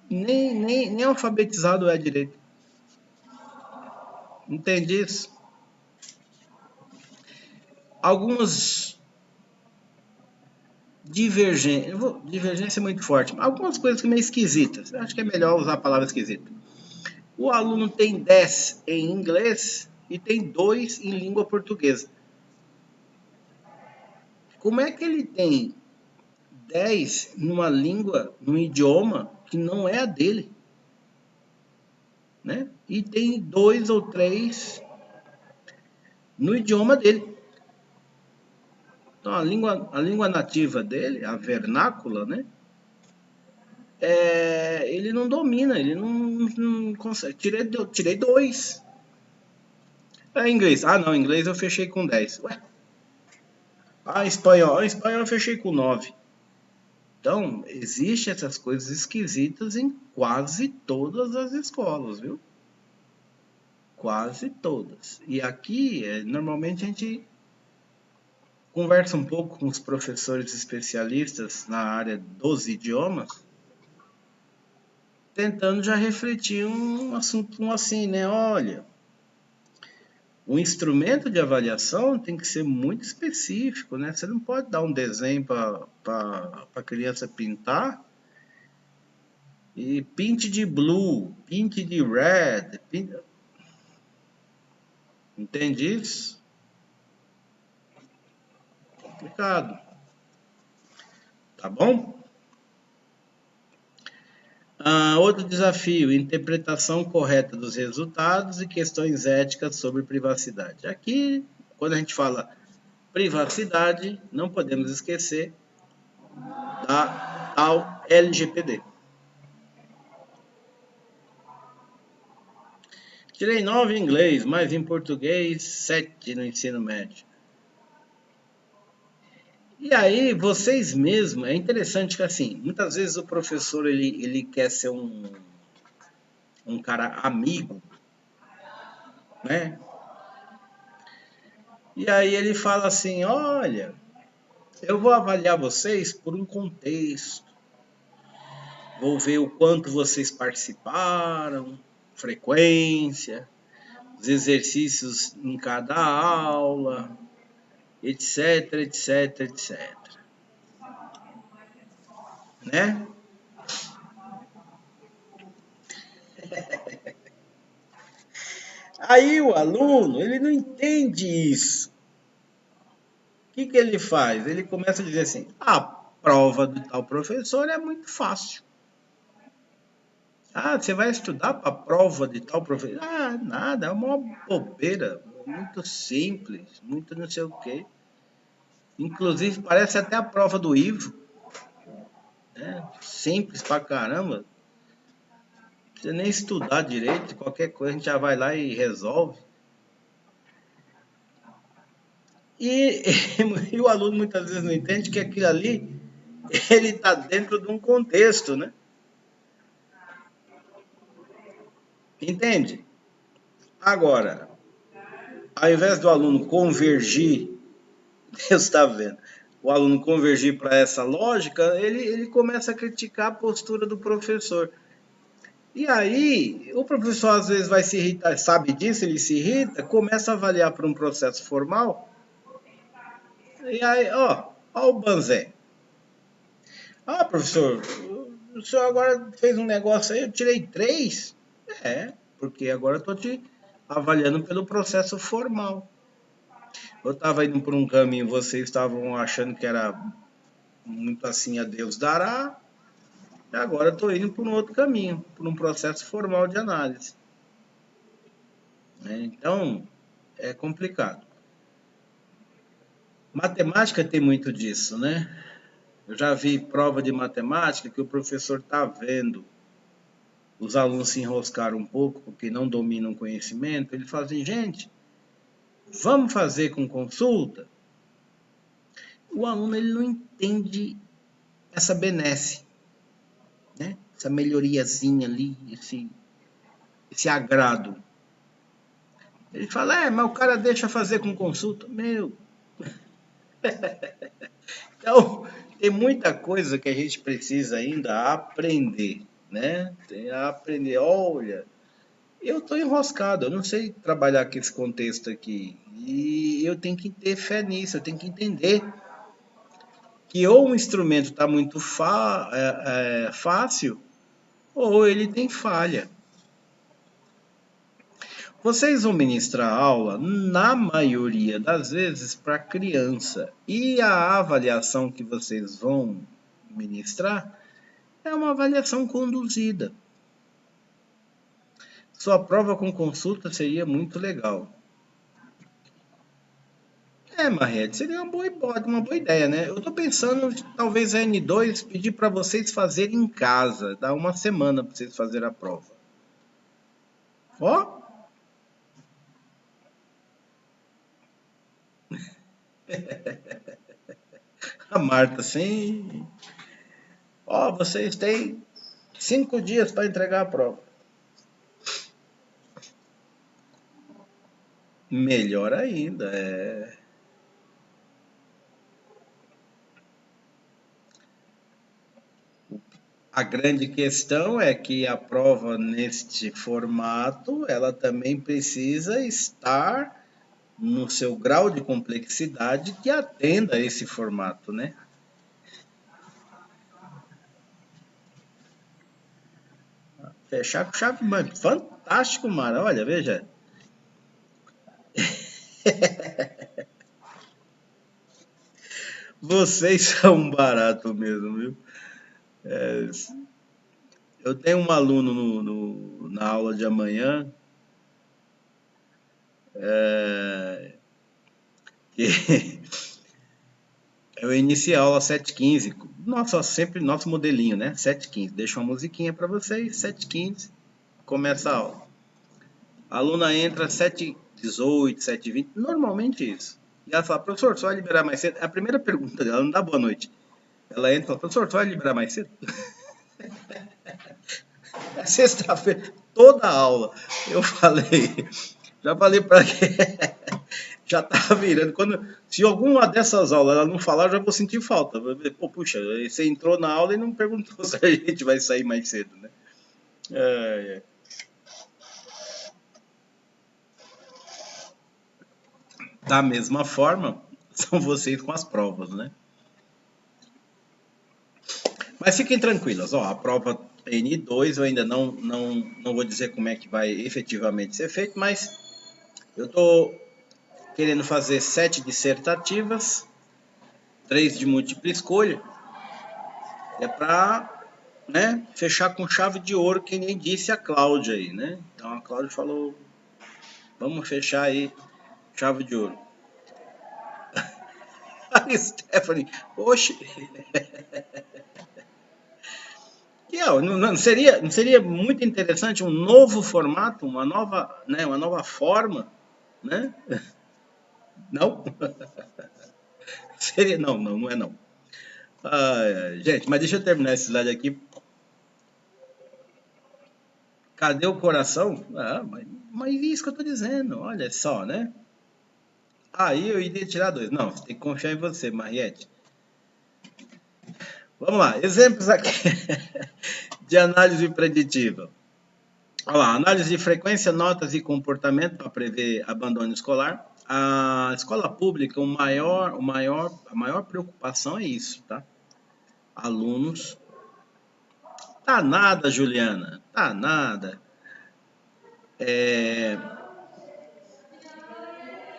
nem alfabetizado é direito. Entende isso? Algumas divergência é muito forte, algumas coisas que meio esquisitas. Acho que é melhor usar a palavra esquisita. O aluno tem 10 em inglês e tem 2 em língua portuguesa. Como é que ele tem 10 numa língua, num idioma que não é a dele? Né? E tem 2 ou 3 no idioma dele. Então, a língua nativa dele, a vernácula, né? Ele não domina, ele não consegue. Tirei 2. Inglês. Ah, não, inglês eu fechei com 10. Ué. Espanhol eu fechei com 9. Então, existem essas coisas esquisitas em quase todas as escolas, viu? Quase todas. E aqui, normalmente a gente conversa um pouco com os professores especialistas na área dos idiomas, tentando já refletir um assunto assim, né? Olha, o instrumento de avaliação tem que ser muito específico, né? Você não pode dar um desenho para a criança pintar e pinte de blue, pinte de red, entende isso? Complicado, tá bom? Outro desafio, interpretação correta dos resultados e questões éticas sobre privacidade. Aqui, quando a gente fala privacidade, não podemos esquecer da tal LGPD. Tirei 9 em inglês, mas em português 7 no ensino médio. E aí, vocês mesmos, é interessante que assim, muitas vezes o professor ele quer ser um cara amigo, né? E aí ele fala assim, olha, eu vou avaliar vocês por um contexto, vou ver o quanto vocês participaram, frequência, os exercícios em cada aula, etc, etc, etc, né? Aí o aluno, ele não entende isso. O que que ele faz? Ele começa a dizer assim, a prova do tal professor é muito fácil. Ah, você vai estudar para a prova de tal professor? Ah, nada, é uma bobeira, muito simples, muito não sei o quê. Inclusive, parece até a prova do Ivo, né? Simples pra caramba. Não precisa nem estudar direito, qualquer coisa a gente já vai lá e resolve. E, e o aluno muitas vezes não entende que aquilo ali, ele está dentro de um contexto, né? Entende? Agora, ao invés do aluno convergir, Deus está vendo, o aluno convergir para essa lógica, ele começa a criticar a postura do professor. E aí, o professor às vezes vai se irritar, sabe disso, ele se irrita, começa a avaliar para um processo formal, e aí, ó o Banzé. Ah, professor, o senhor agora fez um negócio aí, eu tirei 3. É, porque agora eu estou te avaliando pelo processo formal. Eu estava indo por um caminho, vocês estavam achando que era muito assim a Deus dará, e agora eu estou indo por um outro caminho, por um processo formal de análise. Né? Então, é complicado. Matemática tem muito disso, né? Eu já vi prova de matemática que o professor está vendo os alunos se enroscaram um pouco porque não dominam o conhecimento. Ele fala assim, gente, vamos fazer com consulta? O aluno ele não entende essa benesse, né? Essa melhoriazinha ali, esse agrado. Ele fala, mas o cara deixa fazer com consulta. Meu. Então, tem muita coisa que a gente precisa ainda aprender, né? Tem a aprender, olha, eu estou enroscado, eu não sei trabalhar com esse contexto aqui. E eu tenho que ter fé nisso, eu tenho que entender que ou um instrumento está muito fácil, ou ele tem falha. Vocês vão ministrar aula, na maioria das vezes, para criança. E a avaliação que vocês vão ministrar é uma avaliação conduzida. Sua prova com consulta seria muito legal. Marrete, seria uma boa ideia, né? Eu tô pensando, talvez a N2 pedir para vocês fazerem em casa, dar uma semana para vocês fazerem a prova. Ó! A Marta, sim. Ó, vocês têm 5 dias para entregar a prova. Melhor ainda, A grande questão é que a prova neste formato, ela também precisa estar no seu grau de complexidade que atenda a esse formato, né? Fechar com chave, mano. Fantástico, Mara. Olha, veja. Vocês são um barato mesmo, viu? Eu tenho um aluno na aula de amanhã que eu iniciei a aula 7h15. Sempre nosso modelinho, né? 7h15. Deixo uma musiquinha para vocês. 7h15. Começa a aula. A aluna entra 7h18, 7h20. Normalmente isso. E ela fala, professor, você vai liberar mais cedo? A primeira pergunta dela, não dá boa noite. Ela entra e fala, professor, você vai liberar mais cedo? É sexta-feira, toda a aula. Eu falei, já falei para que já tá virando. Se alguma dessas aulas ela não falar, eu já vou sentir falta. Pô, puxa, você entrou na aula e não perguntou se a gente vai sair mais cedo, né? É, é. Da mesma forma, são vocês com as provas, né? Mas fiquem tranquilas, ó, a prova N2 eu ainda não vou dizer como é que vai efetivamente ser feito, mas eu estou querendo fazer 7 dissertativas, 3 de múltipla escolha, é para, né, fechar com chave de ouro, que nem disse a Cláudia aí, né? Então a Cláudia falou, vamos fechar aí, chave de ouro. A Stephanie, oxe, que não seria muito interessante um novo formato, uma nova forma, né? Não? Seria, não é não. Gente, mas deixa eu terminar esse slide aqui. Cadê o coração? Mas isso que eu tô dizendo, olha só, né? Aí eu iria tirar 2. Não, você tem que confiar em você, Mariette. Vamos lá, exemplos aqui de análise preditiva. Olha lá, análise de frequência, notas e comportamento para prever abandono escolar. A escola pública, a maior preocupação é isso, tá? Alunos. Tá nada, Juliana, tá nada. É,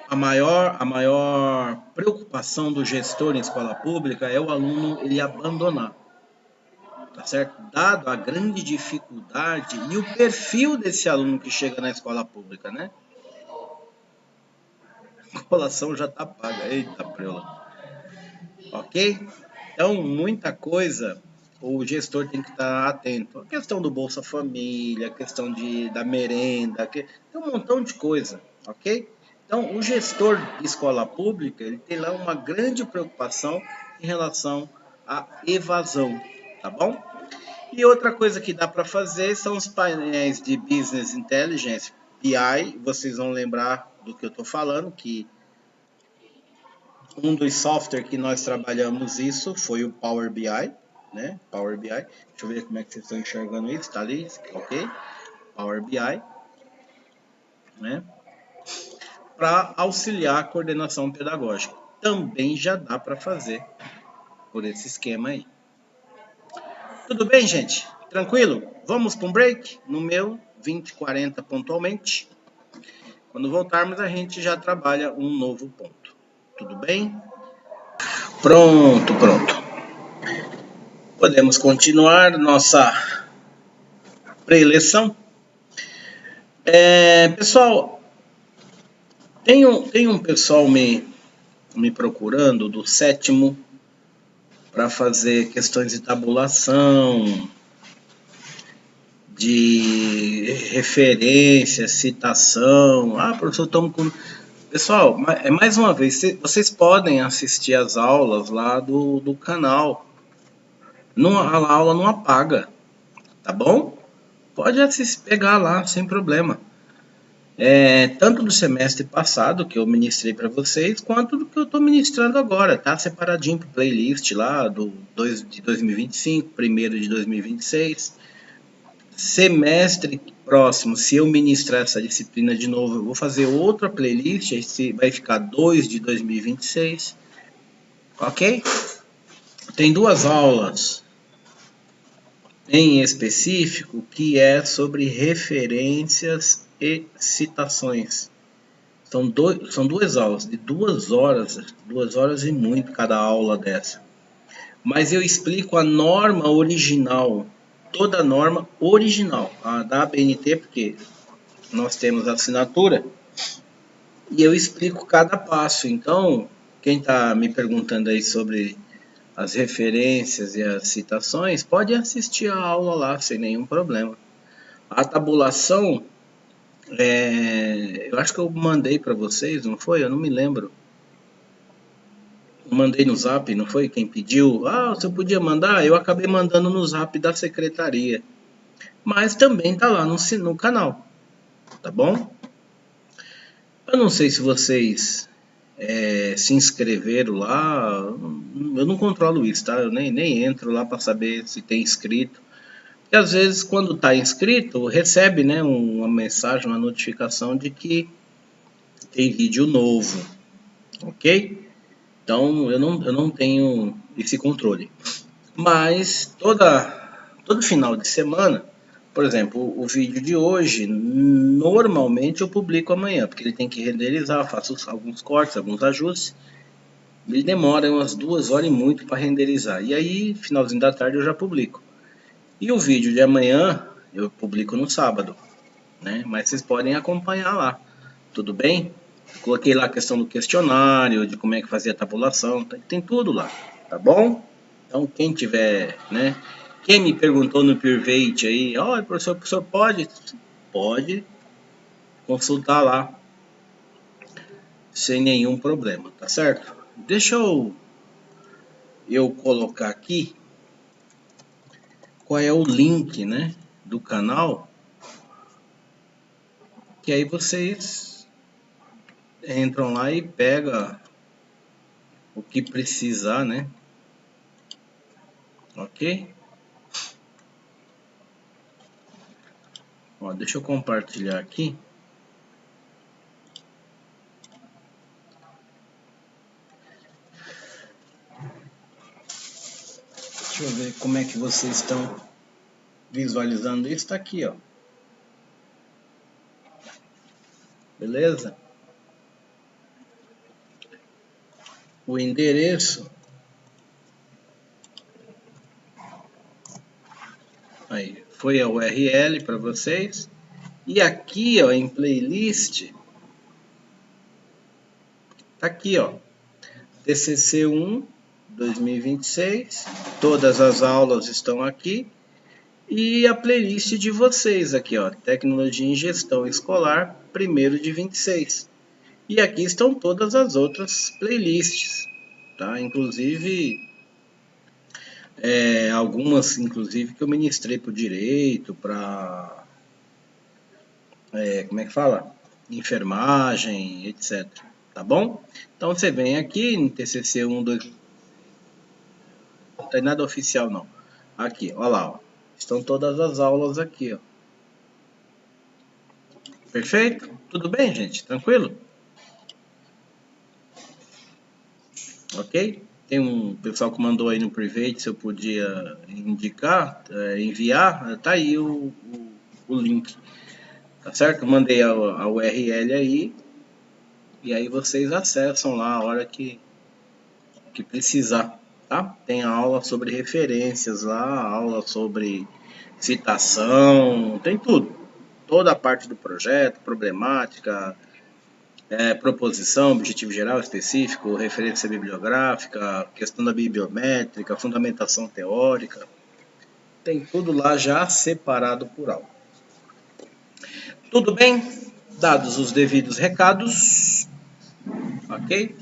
a maior preocupação do gestor em escola pública é o aluno ele abandonar, tá certo? Dado a grande dificuldade e o perfil desse aluno que chega na escola pública, né? A colação já tá paga, eita preula. Ok? Então, muita coisa o gestor tem que estar atento. A questão do Bolsa Família, a questão da merenda, tem um montão de coisa, ok? Então, o gestor de escola pública, ele tem lá uma grande preocupação em relação à evasão, tá bom? E outra coisa que dá para fazer são os painéis de Business Intelligence, BI, vocês vão lembrar do que eu estou falando, que um dos softwares que nós trabalhamos isso foi o Power BI, né? Power BI. Deixa eu ver como é que vocês estão enxergando isso. Tá ali, ok? Power BI, né? Para auxiliar a coordenação pedagógica. Também já dá para fazer por esse esquema aí. Tudo bem, gente? Tranquilo? Vamos para um break? No meu, 20h40 pontualmente. Quando voltarmos, a gente já trabalha um novo ponto. Tudo bem? Pronto, pronto. Podemos continuar nossa pré-eleição. Pessoal, tem um pessoal me procurando do sétimo para fazer questões de tabulação, de referência, citação. Professor, estamos com... Pessoal, mais uma vez, vocês podem assistir as aulas lá do canal. A aula não apaga, tá bom? Pode assistir, pegar lá, sem problema. Tanto do semestre passado, que eu ministrei para vocês, quanto do que eu estou ministrando agora. Tá separadinho para playlist lá, de 2025, primeiro de 2026. Semestre próximo, se eu ministrar essa disciplina de novo, eu vou fazer outra playlist, aí vai ficar 2 de 2026. Ok? Tem 2 aulas em específico que é sobre referências e citações. São 2 aulas de 2 horas e muito cada aula dessa. Mas eu explico a norma original, toda a norma original, a da ABNT, porque nós temos assinatura, e eu explico cada passo. Então, quem está me perguntando aí sobre as referências e as citações, pode assistir a aula lá sem nenhum problema. A tabulação, eu acho que eu mandei para vocês, não foi? Eu não me lembro. mandei no zap, não foi? Quem pediu? Ah, você podia mandar? Eu acabei mandando no zap da secretaria. Mas também tá lá no canal, tá bom? Eu não sei se vocês se inscreveram lá. Eu não controlo isso, tá? Eu nem entro lá para saber se tem inscrito. Porque às vezes quando tá inscrito, recebe, né, uma mensagem, uma notificação de que tem vídeo novo, ok? Então eu não tenho esse controle. Mas todo final de semana, por exemplo, o vídeo de hoje, normalmente eu publico amanhã, porque ele tem que renderizar, faço alguns cortes, alguns ajustes. Ele demora umas 2 horas e muito para renderizar. E aí, finalzinho da tarde eu já publico. E o vídeo de amanhã eu publico no sábado, né? Mas vocês podem acompanhar lá, tudo bem? Coloquei lá a questão do questionário, de como é que fazia a tabulação, tem tudo lá, tá bom? Então quem tiver, né? Quem me perguntou no Private aí, ó, professor, o professor pode consultar lá sem nenhum problema, tá certo? Deixa eu colocar aqui qual é o link, né, do canal, que aí vocês entram lá e pega o que precisar, né? Ok? Ó, deixa eu compartilhar aqui. Deixa eu ver como é que vocês estão visualizando isso. Tá aqui, ó. Beleza? O endereço. Aí, foi a URL para vocês. E aqui, ó, em playlist, tá aqui, ó. TCC1 2026. Todas as aulas estão aqui. E a playlist de vocês aqui, ó, Tecnologia em Gestão Escolar, 1º de 26. E aqui estão todas as outras playlists, tá? Inclusive, algumas, inclusive, que eu ministrei para o direito, para, como é que fala? Enfermagem, etc. Tá bom? Então você vem aqui no TCC 1, 2, não tem nada oficial não. Aqui, ó lá, ó. Estão todas as aulas aqui, ó. Perfeito? Tudo bem, gente? Tranquilo? Ok? Tem um pessoal que mandou aí no private se eu podia indicar, enviar, tá aí o link, tá certo? Mandei a URL aí, e aí vocês acessam lá a hora que precisar, tá? Tem aula sobre referências lá, aula sobre citação, tem tudo. Toda a parte do projeto, problemática, proposição, objetivo geral, específico, referência bibliográfica, questão da bibliométrica, fundamentação teórica. Tem tudo lá já separado por aula. Tudo bem? Dados os devidos recados, ok?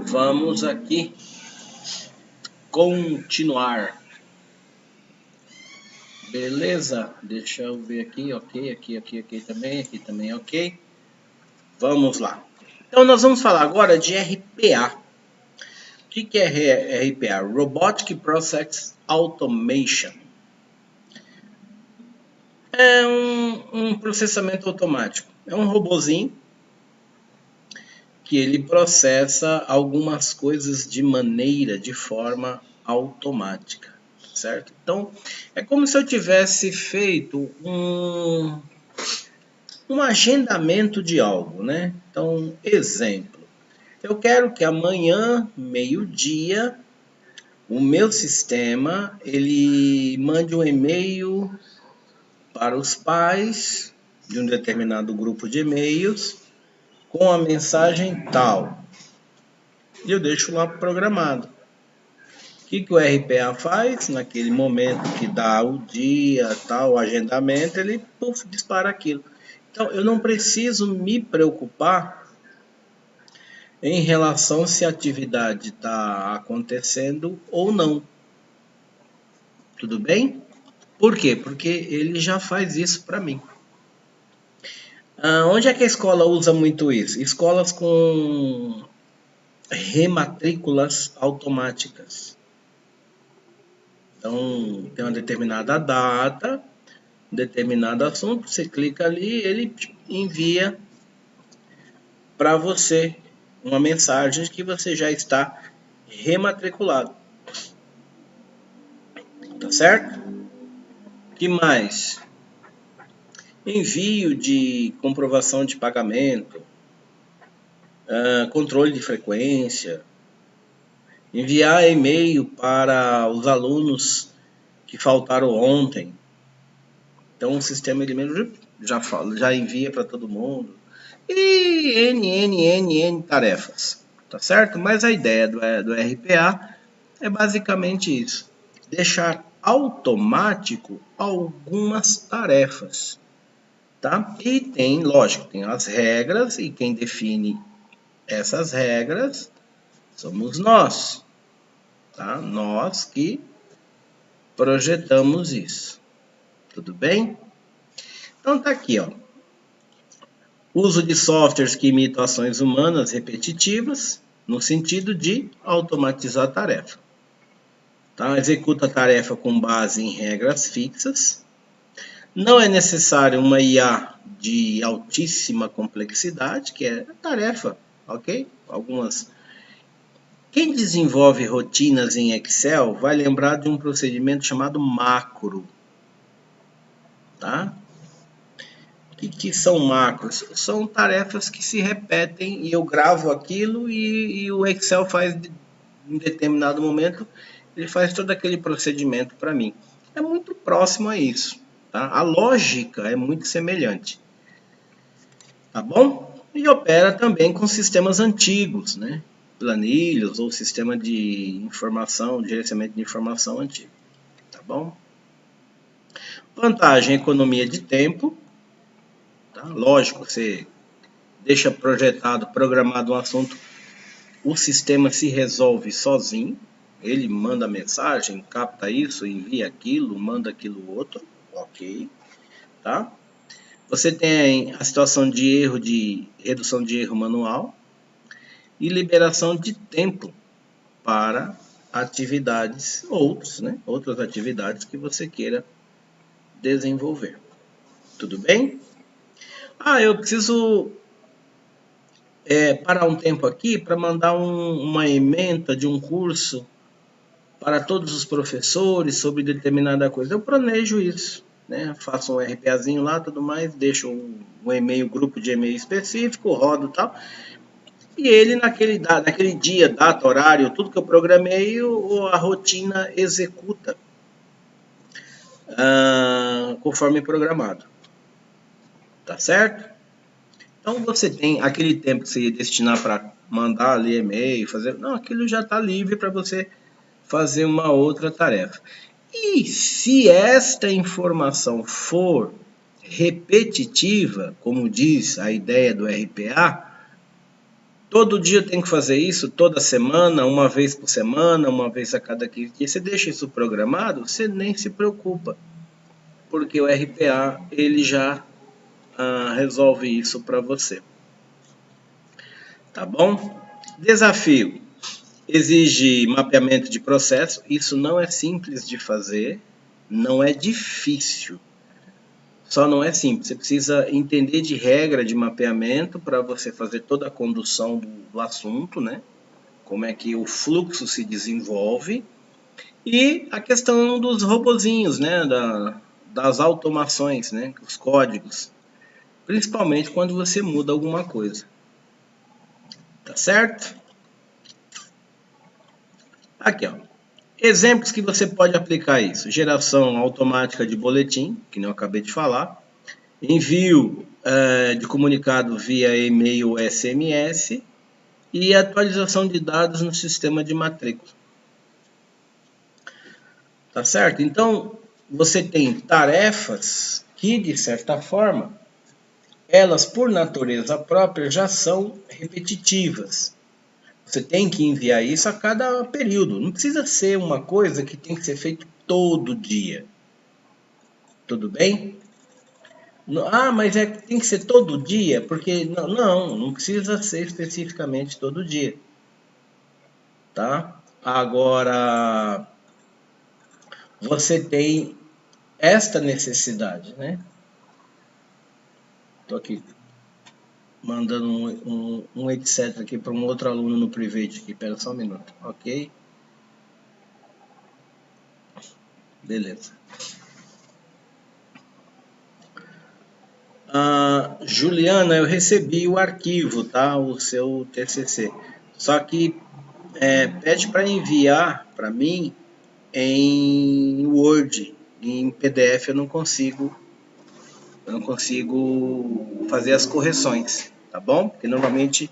Vamos aqui continuar. Beleza? Deixa eu ver aqui, ok, aqui também, ok. Vamos lá. Então nós vamos falar agora de RPA. O que é RPA? Robotic Process Automation. É um processamento automático. É um robozinho que ele processa algumas coisas de forma automática, certo? Então, é como se eu tivesse feito um agendamento de algo, né? Então, exemplo, eu quero que amanhã, meio-dia, o meu sistema, ele mande um e-mail para os pais de um determinado grupo de e-mails com a mensagem tal. E eu deixo lá programado. O que o RPA faz? Naquele momento que dá o dia, tal, o agendamento, ele dispara aquilo. Então, eu não preciso me preocupar em relação se a atividade está acontecendo ou não. Tudo bem? Por quê? Porque ele já faz isso para mim. Onde é que a escola usa muito isso? Escolas com rematrículas automáticas. Então, tem uma determinada data, um determinado assunto, você clica ali, ele envia para você uma mensagem de que você já está rematriculado. Tá certo? O que mais? Envio de comprovação de pagamento, controle de frequência, enviar e-mail para os alunos que faltaram ontem. Então o sistema ele mesmo já envia para todo mundo. E N tarefas, tá certo? Mas a ideia do RPA é basicamente isso. Deixar automático algumas tarefas, tá? E tem, lógico, tem as regras e quem define essas regras somos nós, tá? Nós que projetamos isso. Tudo bem? Então tá aqui, ó. Uso de softwares que imitam ações humanas repetitivas, no sentido de automatizar a tarefa. Tá? Executa a tarefa com base em regras fixas. Não é necessário uma IA de altíssima complexidade, que é a tarefa, ok? Quem desenvolve rotinas em Excel vai lembrar de um procedimento chamado macro. Tá? O que são macros? São tarefas que se repetem e eu gravo aquilo e o Excel faz em determinado momento, ele faz todo aquele procedimento para mim. É muito próximo a isso. Tá? A lógica é muito semelhante. Tá bom? E opera também com sistemas antigos, né? Planilhas ou sistema de informação, de gerenciamento de informação antigo. Tá bom? Vantagem, economia de tempo. Tá? Lógico, você deixa projetado, programado um assunto, o sistema se resolve sozinho. Ele manda mensagem, capta isso, envia aquilo, manda aquilo outro. Ok. Tá? Você tem a situação de erro, de redução de erro manual e liberação de tempo para atividades outras atividades que você queira desenvolver. Tudo bem? Eu preciso parar um tempo aqui para mandar uma ementa de um curso para todos os professores sobre determinada coisa. Eu planejo isso, né? Faço um RPAzinho lá, tudo mais, deixo um e-mail, grupo de e-mail específico, rodo e tal. E ele naquele dia, data, horário, tudo que eu programei, a rotina executa conforme programado. Tá certo? Então você tem aquele tempo que você ia destinar para mandar ali e-mail, fazer. Não, aquilo já está livre para você fazer uma outra tarefa. E se esta informação for repetitiva, como diz a ideia do RPA, todo dia eu tenho que fazer isso, toda semana, uma vez por semana, uma vez a cada 15 dias. Você deixa isso programado, você nem se preocupa, porque o RPA ele já resolve isso para você. Tá bom? Desafio. Exige mapeamento de processo. Isso não é simples de fazer, não é difícil. Só não é simples. Você precisa entender de regra de mapeamento para você fazer toda a condução do assunto, né? Como é que o fluxo se desenvolve. E a questão dos robozinhos, né? Das automações, né? Os códigos. Principalmente quando você muda alguma coisa. Tá certo? Aqui, ó. Exemplos que você pode aplicar isso. Geração automática de boletim, que não acabei de falar. Envio de comunicado via e-mail ou SMS. E atualização de dados no sistema de matrícula. Tá certo? Então, você tem tarefas que, de certa forma, elas por natureza própria já são repetitivas. Você tem que enviar isso a cada período. Não precisa ser uma coisa que tem que ser feito todo dia. Tudo bem? Ah, mas tem que ser todo dia? Porque não precisa ser especificamente todo dia, tá? Agora, você tem esta necessidade, né? Tô aqui mandando um etc aqui para um outro aluno no private aqui. Espera só um minuto, ok? Beleza. Juliana, eu recebi o arquivo, tá? O seu TCC. Só que pede para enviar para mim em Word. Em PDF eu não consigo fazer as correções, tá bom? Porque normalmente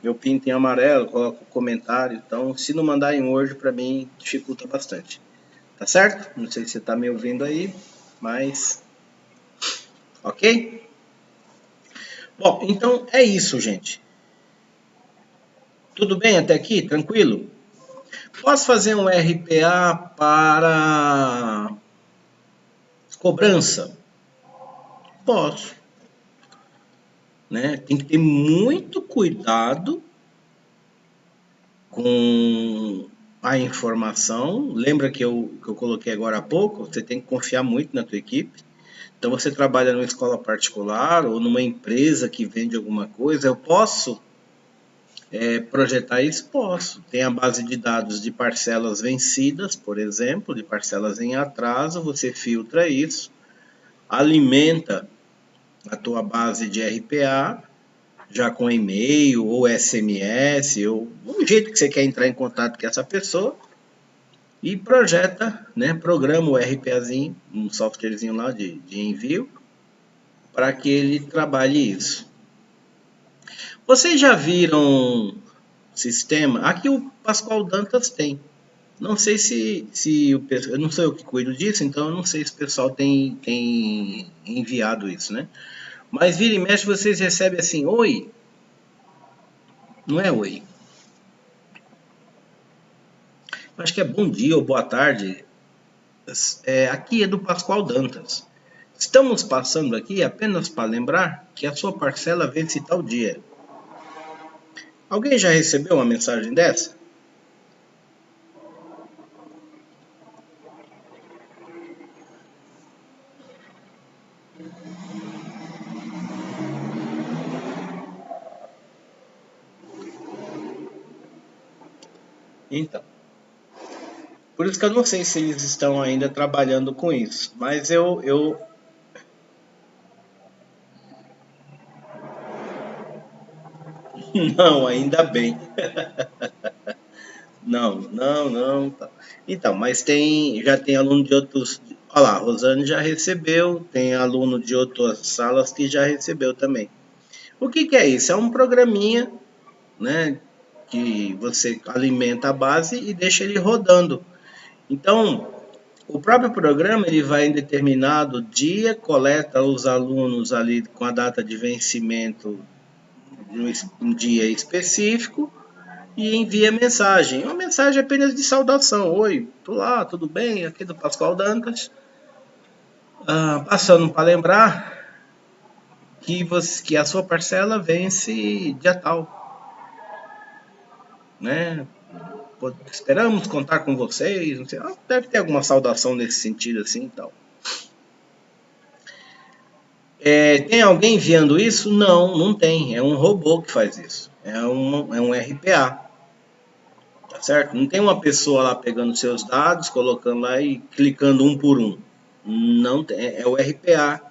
eu pinto em amarelo, coloco comentário, então se não mandar em Word para mim dificulta bastante. Tá certo? Não sei se você tá me ouvindo aí, mas ok? Bom, então é isso, gente. Tudo bem até aqui? Tranquilo? Posso fazer um RPA para cobrança? Posso, né? Tem que ter muito cuidado com a informação. Lembra que eu coloquei agora há pouco? Você tem que confiar muito na tua equipe. Então você trabalha numa escola particular ou numa empresa que vende alguma coisa, eu posso projetar isso? Posso. Tem a base de dados de parcelas vencidas, por exemplo, de parcelas em atraso, você filtra isso, alimenta a tua base de RPA, já com e-mail ou SMS, ou o jeito que você quer entrar em contato com essa pessoa, e projeta, né, programa o RPAzinho, um softwarezinho lá de envio, para que ele trabalhe isso. Vocês já viram sistema? Aqui o Pascoal Dantas tem. Não sei se o pessoal, eu não sou eu que cuido disso, então eu não sei se o pessoal tem enviado isso, né? Mas vira e mexe vocês recebem assim, oi, não é oi. Acho que é bom dia ou boa tarde. Aqui é do Pascoal Dantas. Estamos passando aqui apenas para lembrar que a sua parcela vence tal dia. Alguém já recebeu uma mensagem dessa? Então, por isso que eu não sei se eles estão ainda trabalhando com isso, mas eu não, ainda bem. Não. Tá. Então, mas já tem aluno de outros. Olha lá, a Rosane já recebeu, tem aluno de outras salas que já recebeu também. O que que é isso? É um programinha, né, que você alimenta a base e deixa ele rodando. Então, o próprio programa ele vai em determinado dia, coleta os alunos ali com a data de vencimento um dia específico e envia mensagem. Uma mensagem apenas de saudação. Oi, tô lá, tudo bem? Aqui do Pascoal Dantas. Passando para lembrar que a sua parcela vence dia tal, né? Esperamos contar com vocês. Não sei, deve ter alguma saudação nesse sentido assim, então. Tem alguém enviando isso? Não, não tem. É um robô que faz isso. É um RPA. Tá certo? Não tem uma pessoa lá pegando seus dados, colocando lá e clicando um por um. Não tem, é o RPA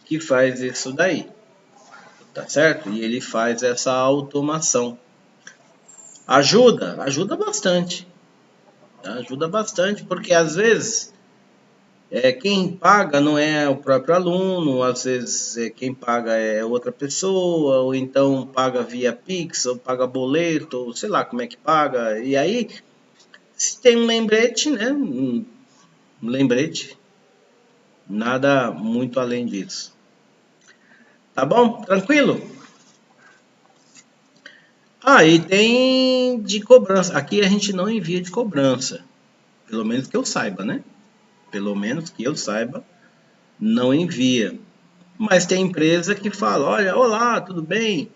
que faz isso daí. Tá certo? E ele faz essa automação. Ajuda bastante. Tá? Ajuda bastante, porque às vezes quem paga não é o próprio aluno, às vezes quem paga é outra pessoa, ou então paga via Pix, ou paga boleto, ou sei lá como é que paga. E aí, se tem um lembrete, né? Um lembrete, nada muito além disso. Tá bom? Tranquilo? Ah, e tem de cobrança. Aqui a gente não envia de cobrança. Pelo menos que eu saiba, né? Pelo menos que eu saiba, não envia. Mas tem empresa que fala, olha, olá, tudo bem?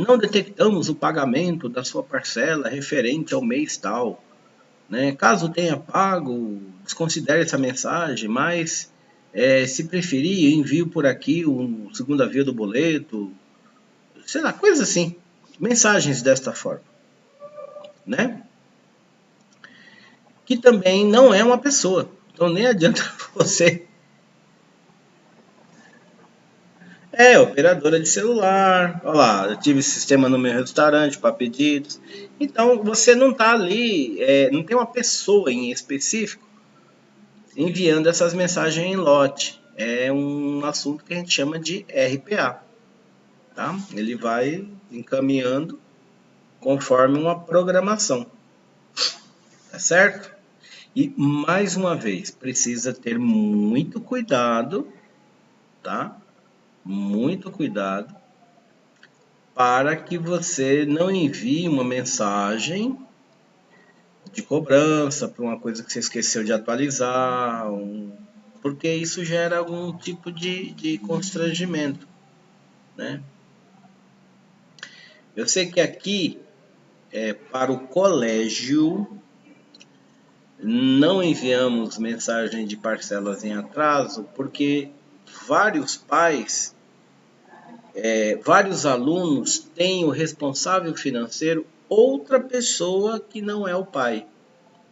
Não detectamos o pagamento da sua parcela referente ao mês tal. Né? Caso tenha pago, desconsidere essa mensagem, mas se preferir, eu envio por aqui o segunda via do boleto, sei lá, coisa assim. Mensagens desta forma, né? Que também não é uma pessoa. Então nem adianta você. Operadora de celular. Olha lá, eu tive sistema no meu restaurante para pedidos. Então você não está ali, não tem uma pessoa em específico enviando essas mensagens em lote. É um assunto que a gente chama de RPA. Tá? Ele vai encaminhando conforme uma programação. Tá certo? E mais uma vez, precisa ter muito cuidado, tá? Muito cuidado para que você não envie uma mensagem de cobrança para uma coisa que você esqueceu de atualizar, porque isso gera algum tipo de constrangimento, né? Eu sei que aqui, para o colégio, não enviamos mensagem de parcelas em atraso, porque vários pais, vários alunos têm o responsável financeiro outra pessoa que não é o pai.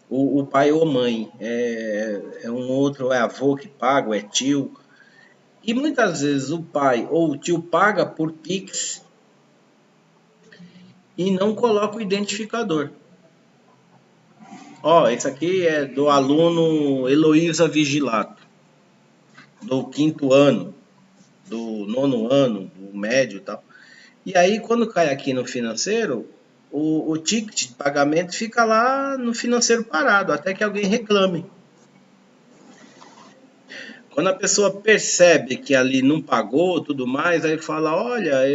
O pai ou mãe, é um outro, é avô que paga, ou é tio. E muitas vezes o pai ou o tio paga por Pix e não coloca o identificador. Ó, esse aqui é do aluno Heloísa Vigilato, do quinto ano, do nono ano, do médio e tal. E aí, quando cai aqui no financeiro, o ticket de pagamento fica lá no financeiro parado, até que alguém reclame. Quando a pessoa percebe que ali não pagou, tudo mais, aí fala, olha,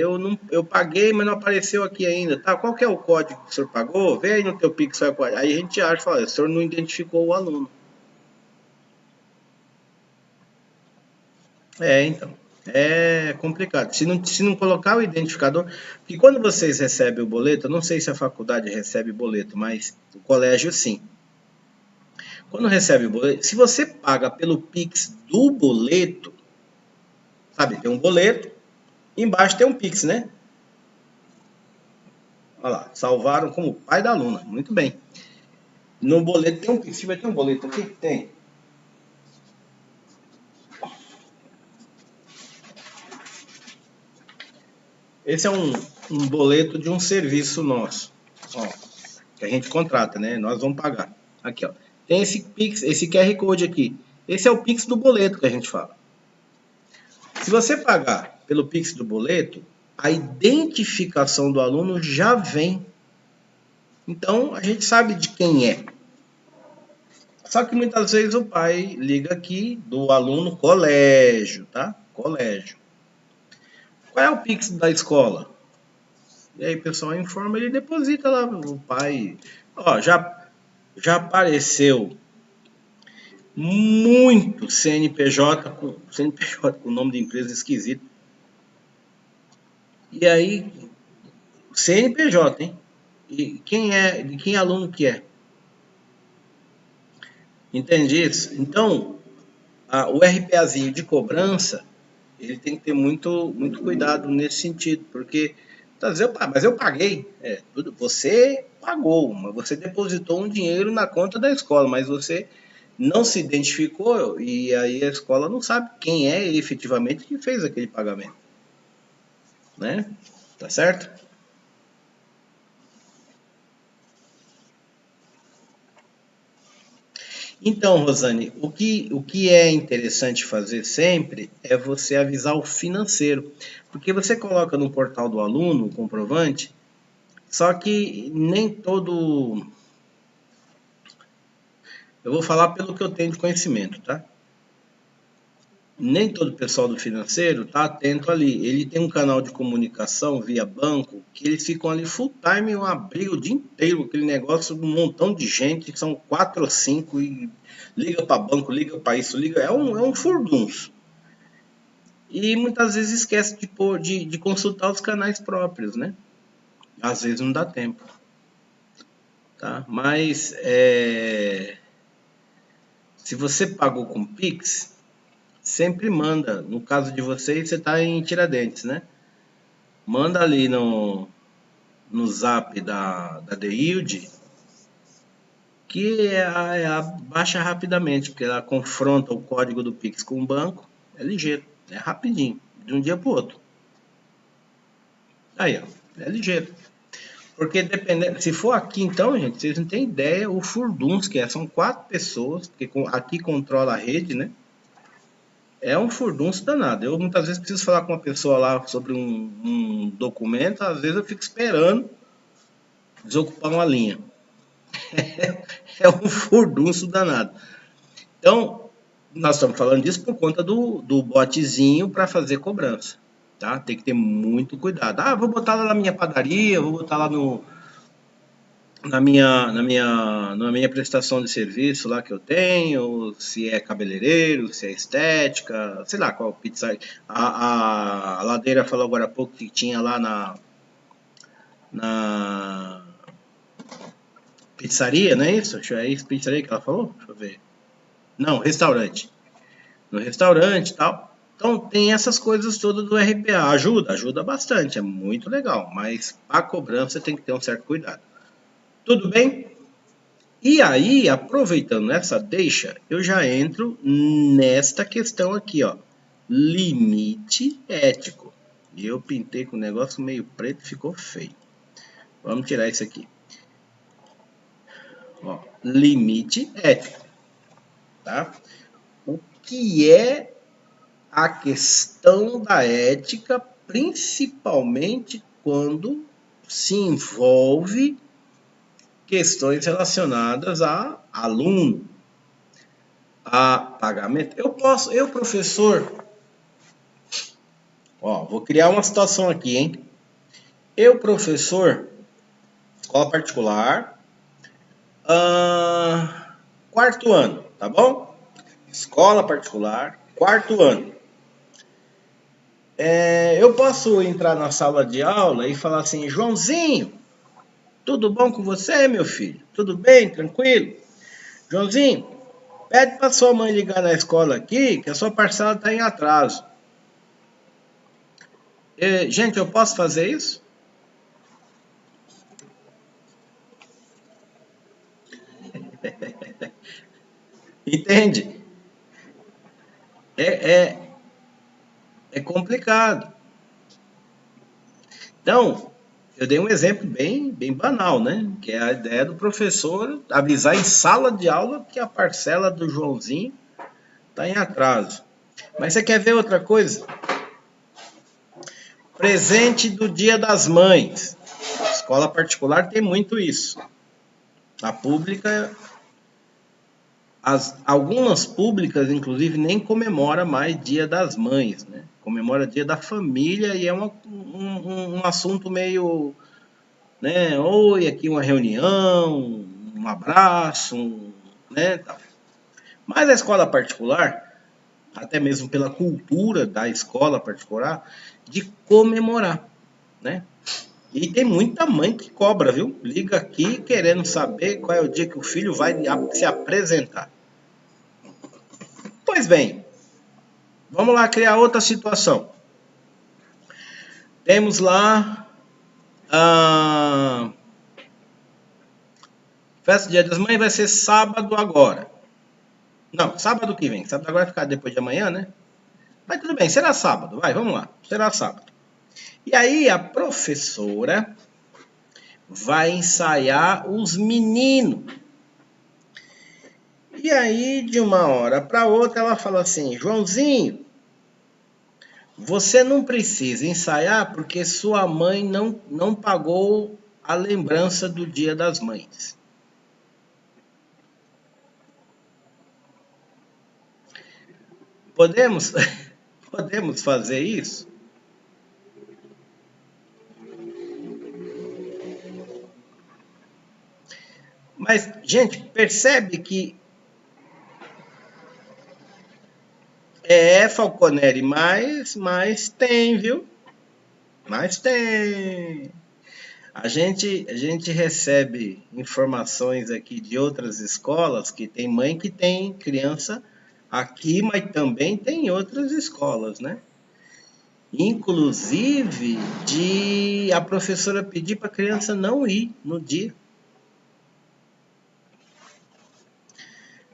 eu paguei, mas não apareceu aqui ainda, tá? Qual que é o código que o senhor pagou? Vê aí no teu Pix, aí a gente acha, fala, o senhor não identificou o aluno. Então, é complicado. Se não colocar o identificador, porque quando vocês recebem o boleto, eu não sei se a faculdade recebe boleto, mas o colégio sim. Quando recebe o boleto, se você paga pelo Pix do boleto, sabe, tem um boleto, embaixo tem um Pix, né? Olha lá, salvaram como pai da aluna. Muito bem. No boleto tem um Pix. Vai ter um boleto aqui? Tem. Esse é um boleto de um serviço nosso. Ó, que a gente contrata, né? Nós vamos pagar. Aqui, ó. Tem esse Pix, esse QR Code aqui. Esse é o Pix do boleto que a gente fala. Se você pagar pelo Pix do boleto, a identificação do aluno já vem. Então, a gente sabe de quem é. Só que muitas vezes o pai liga aqui do aluno colégio, tá? Colégio. Qual é o Pix da escola? E aí o pessoal informa, ele deposita lá o pai. Ó, já apareceu muito CNPJ com nome de empresa esquisito. E aí, CNPJ, hein? E de quem aluno que é? Entende isso? Então, o RPAzinho de cobrança, ele tem que ter muito cuidado nesse sentido, porque tá dizendo, mas eu paguei. Você pagou, mas você depositou um dinheiro na conta da escola, mas você não se identificou e aí a escola não sabe quem é efetivamente que fez aquele pagamento, né? Tá certo? Então, Rosane, o que é interessante fazer sempre é você avisar o financeiro, porque você coloca no portal do aluno o comprovante, só que nem todo. Eu vou falar pelo que eu tenho de conhecimento, tá? nem todo o pessoal do financeiro está atento ali. Ele tem um canal de comunicação via banco que eles ficam ali full time, uma briga o dia inteiro, aquele negócio, um montão de gente, são 4 ou 5, e liga para banco, liga para isso, liga, é um furdunço. E muitas vezes esquece de consultar os canais próprios, né? Às vezes não dá tempo, tá? Mas se você pagou com Pix, sempre manda. No caso de vocês, você está em Tiradentes, né? Manda ali no zap da The Yield, que baixa rapidamente, porque ela confronta o código do Pix com o banco, é ligeiro, é rapidinho, de um dia para o outro. Aí, ó, é ligeiro. Porque dependendo, se for aqui então, gente, vocês não têm ideia o furdunço que é. São 4 pessoas, porque aqui controla a rede, né? É um furdunço danado. Eu muitas vezes preciso falar com uma pessoa lá sobre um documento, às vezes eu fico esperando desocupar uma linha. É um furdunço danado. Então, nós estamos falando disso por conta do botzinho para fazer cobrança. Tá? Tem que ter muito cuidado. Ah, vou botar lá na minha padaria, vou botar lá na minha prestação de serviço lá que eu tenho, se é cabeleireiro, se é estética, sei lá qual pizza. A Ladeira falou agora há pouco que tinha lá na pizzaria, não é isso? É isso, pizzaria que ela falou? Deixa eu ver. Não, restaurante. No restaurante e tal. Então tem essas coisas todas do RPA. Ajuda bastante, é muito legal. Mas a cobrança tem que ter um certo cuidado. Tudo bem? E aí, aproveitando essa deixa, eu já entro nesta questão aqui, ó. Limite ético. E eu pintei com o negócio meio preto, ficou feio. Vamos tirar isso aqui. Ó, limite ético. Tá? O que é a questão da ética, principalmente quando se envolve questões relacionadas a aluno, a pagamento. Eu professor, ó, vou criar uma situação aqui, hein? Eu professor, escola particular, quarto ano, tá bom? Escola particular, quarto ano. Eu posso entrar na sala de aula e falar assim, Joãozinho, tudo bom com você, meu filho? Tudo bem? Tranquilo? Joãozinho, pede para sua mãe ligar na escola aqui, que a sua parcela está em atraso. Gente, eu posso fazer isso? Entende? É, é, é complicado. Então, eu dei um exemplo bem banal, né? Que é a ideia do professor avisar em sala de aula que a parcela do Joãozinho está em atraso. Mas você quer ver outra coisa? Presente do Dia das Mães. A escola particular tem muito isso. A pública, algumas públicas, inclusive, nem comemora mais Dia das Mães, né? Comemora Dia da Família e é um assunto meio, né? Oi, aqui uma reunião, um abraço, né? Mas a escola particular, até mesmo pela cultura da escola particular, de comemorar, né? E tem muita mãe que cobra, viu? Liga aqui querendo saber qual é o dia que o filho vai se apresentar. Pois bem, vamos lá criar outra situação. Temos lá a festa do Dia das Mães vai ser sábado agora. Não, sábado que vem. Sábado agora vai ficar depois de amanhã, né? Mas tudo bem, será sábado. Vai, vamos lá. Será sábado. E aí a professora vai ensaiar os meninos. E aí, de uma hora para outra, ela fala assim, Joãozinho, você não precisa ensaiar porque sua mãe não pagou a lembrança do Dia das Mães. Podemos, podemos fazer isso? Mas, gente, percebe que Falconeri, mas tem, viu? Mas tem. A gente recebe informações aqui de outras escolas que tem mãe que tem criança aqui, mas também tem em outras escolas, né? Inclusive de a professora pedir para a criança não ir no dia.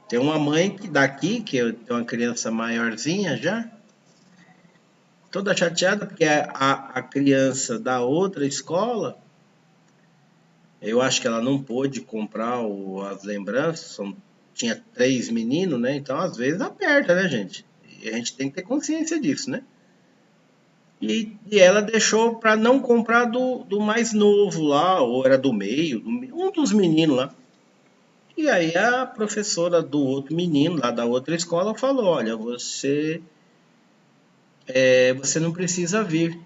Tem uma mãe que daqui, que tem uma criança maiorzinha já, toda chateada porque a criança da outra escola, eu acho que ela não pôde comprar as lembranças, tinha 3 meninos, né? Então às vezes aperta, né, gente? E a gente tem que ter consciência disso, né? E ela deixou para não comprar do mais novo lá, ou era do meio, um dos meninos lá. E aí a professora do outro menino, lá da outra escola, falou: olha, você não precisa vir,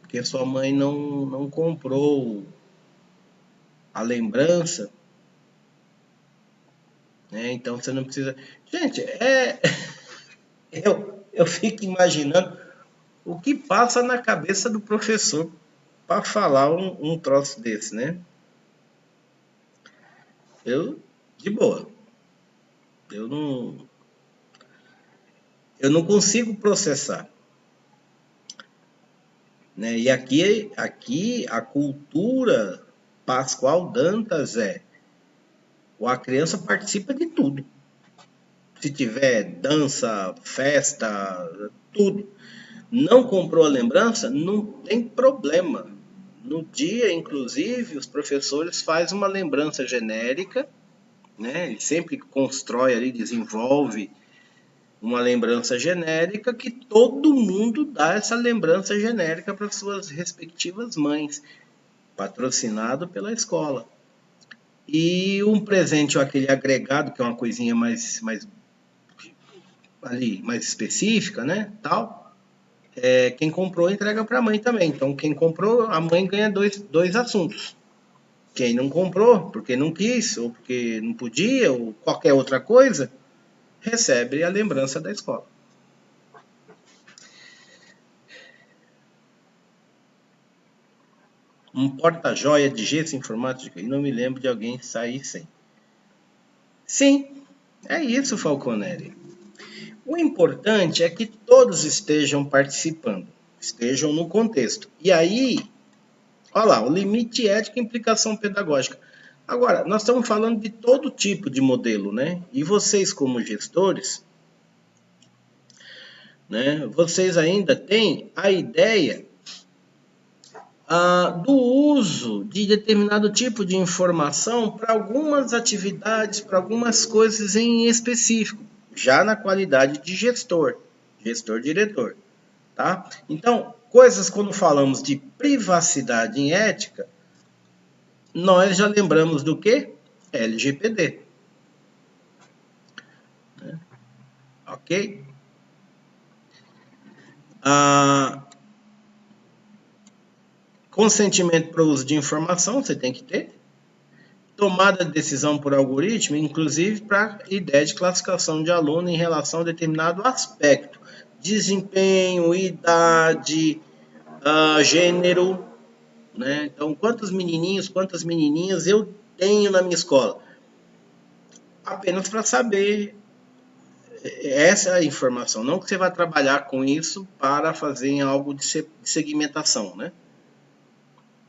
porque sua mãe não comprou a lembrança, né? Então você não precisa. Gente, eu fico imaginando o que passa na cabeça do professor para falar um troço desse, né? Eu, de boa, eu não, eu não consigo processar, né? E aqui a cultura Pascoal Dantas a criança participa de tudo. Se tiver dança, festa, tudo. Não comprou a lembrança, não tem problema. No dia, inclusive, os professores fazem uma lembrança genérica, né? Ele sempre constrói ali, desenvolve uma lembrança genérica que todo mundo dá essa lembrança genérica para suas respectivas mães, patrocinado pela escola. E um presente ou aquele agregado, que é uma coisinha mais ali, mais específica, né? Tal. Quem comprou entrega para a mãe também. Então, quem comprou, a mãe ganha dois assuntos. Quem não comprou, porque não quis, ou porque não podia, ou qualquer outra coisa, recebe a lembrança da escola. Um porta-joia de gesso informática, e não me lembro de alguém sair sem. Sim, é isso, Falconeri. O importante é que todos estejam participando, estejam no contexto. E aí, olha lá, o limite ético e implicação pedagógica. Agora, nós estamos falando de todo tipo de modelo, né? E vocês, como gestores, né, vocês ainda têm a ideia do uso de determinado tipo de informação para algumas atividades, para algumas coisas em específico, já na qualidade de gestor-diretor, tá? Então, coisas quando falamos de privacidade em ética, nós já lembramos do que? LGPD. Né? Ok? Consentimento para o uso de informação, você tem que ter. Tomada de decisão por algoritmo, inclusive para ideia de classificação de aluno em relação a determinado aspecto. Desempenho, idade, gênero. Né? Então, quantos menininhos, quantas menininhas eu tenho na minha escola? Apenas para saber essa informação. Não que você vai trabalhar com isso para fazer algo de segmentação, né?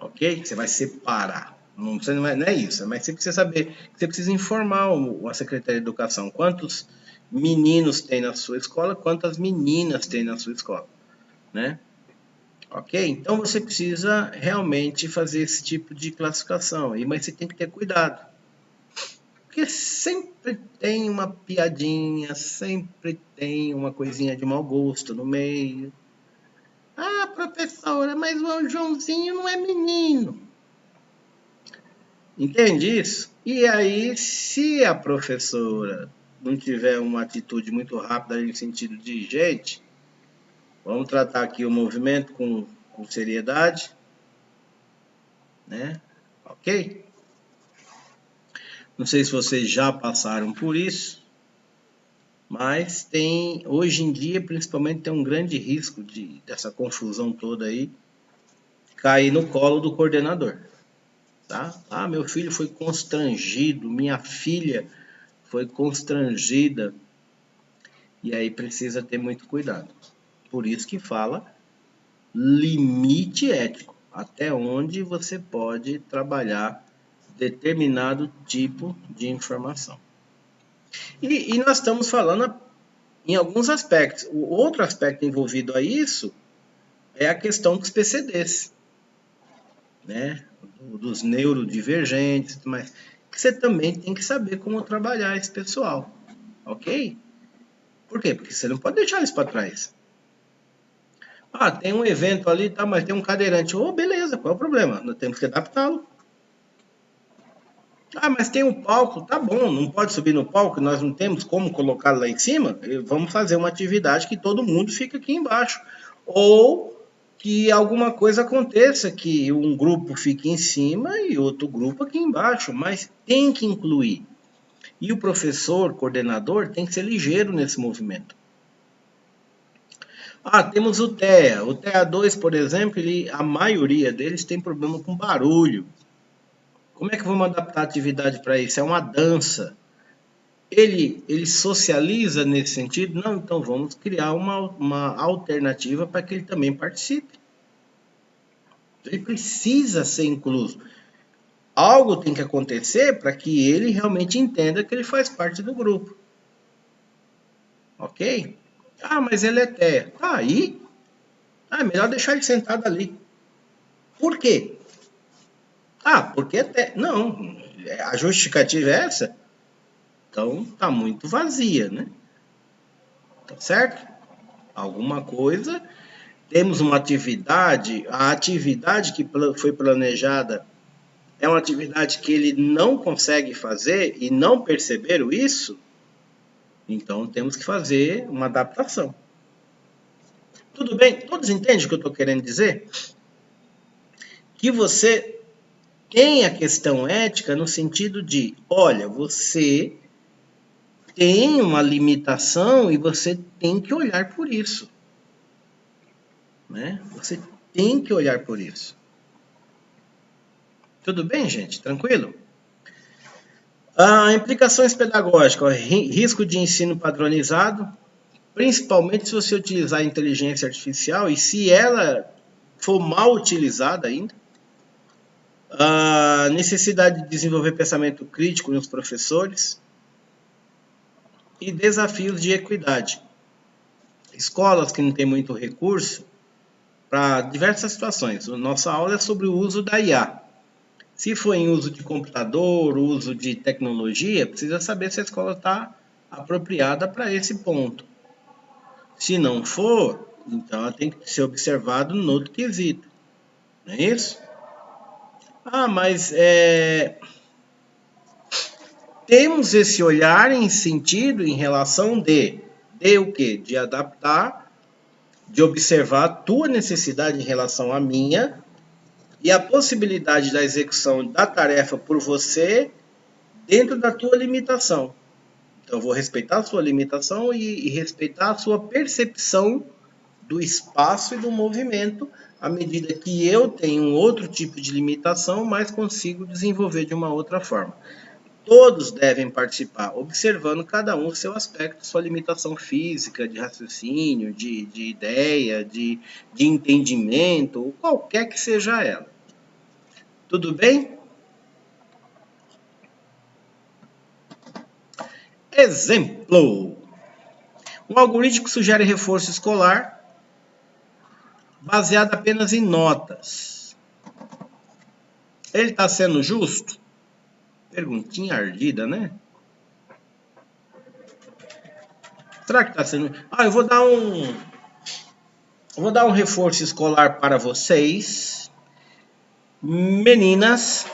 Ok? Você vai separar. Não é isso, mas você precisa saber, você precisa informar a Secretaria de Educação quantos meninos tem na sua escola, quantas meninas tem na sua escola, né? Ok? Então você precisa realmente fazer esse tipo de classificação aí, mas você tem que ter cuidado. Porque sempre tem uma piadinha, sempre tem uma coisinha de mau gosto no meio. Ah, professora, mas o Joãozinho não é menino. Entende isso? E aí, se a professora não tiver uma atitude muito rápida no sentido de, gente, vamos tratar aqui o movimento com seriedade, né? Ok? Não sei se vocês já passaram por isso, mas hoje em dia, principalmente, tem um grande risco dessa confusão toda aí cair no colo do coordenador, tá? Ah, meu filho foi constrangido, minha filha foi constrangida, e aí precisa ter muito cuidado. Por isso que fala limite ético, até onde você pode trabalhar determinado tipo de informação. E nós estamos falando em alguns aspectos. O outro aspecto envolvido a isso é a questão dos PCDs, né? Dos neurodivergentes, mas que você também tem que saber como trabalhar esse pessoal, ok? Por quê? Porque você não pode deixar isso para trás. Ah, tem um evento ali, tá, mas tem um cadeirante. Oh, beleza, qual é o problema? Nós temos que adaptá-lo. Ah, mas tem um palco, tá bom, não pode subir no palco, nós não temos como colocá-lo lá em cima. Vamos fazer uma atividade que todo mundo fica aqui embaixo. Ou que alguma coisa aconteça, que um grupo fique em cima e outro grupo aqui embaixo, mas tem que incluir. E o professor, coordenador, tem que ser ligeiro nesse movimento. Ah, temos o TEA. O TEA2, por exemplo, a maioria deles tem problema com barulho. Como é que vamos adaptar a atividade para isso? É uma dança. Ele socializa nesse sentido? Não, então vamos criar uma alternativa para que ele também participe. Ele precisa ser incluso. Algo tem que acontecer para que ele realmente entenda que ele faz parte do grupo. Ok? Ah, mas ele é TEA. Tá aí. Ah, é melhor deixar ele sentado ali. Por quê? Ah, porque é TEA. Não, a justificativa é essa? Então tá muito vazia, né? Tá certo? Alguma coisa. Temos uma atividade, a atividade que foi planejada é uma atividade que ele não consegue fazer e não perceberam isso, então temos que fazer uma adaptação. Tudo bem? Todos entendem o que eu estou querendo dizer? Que você tem a questão ética no sentido de, olha, você tem uma limitação e você tem que olhar por isso. Né? Você tem que olhar por isso. Tudo bem, gente? Tranquilo? Implicações pedagógicas, risco de ensino padronizado, principalmente se você utilizar a inteligência artificial e se ela for mal utilizada ainda. A necessidade de desenvolver pensamento crítico nos professores e desafios de equidade. Escolas que não têm muito recurso para diversas situações. Nossa aula é sobre o uso da IA. Se for em uso de computador, uso de tecnologia, precisa saber se a escola está apropriada para esse ponto. Se não for, então ela tem que ser observado no outro quesito. Não é isso? Ah, mas temos esse olhar em sentido, em relação de o quê? De adaptar, de observar a tua necessidade em relação à minha e a possibilidade da execução da tarefa por você dentro da tua limitação. Então, eu vou respeitar a sua limitação e respeitar a sua percepção do espaço e do movimento, à medida que eu tenho um outro tipo de limitação, mas consigo desenvolver de uma outra forma. Todos devem participar, observando cada um o seu aspecto, sua limitação física, de raciocínio, de ideia, de entendimento, ou qualquer que seja ela. Tudo bem? Exemplo. Um algoritmo sugere reforço escolar baseado apenas em notas. Ele está sendo justo? Perguntinha ardida, né? Será que está sendo... eu vou dar um reforço escolar para vocês, meninas,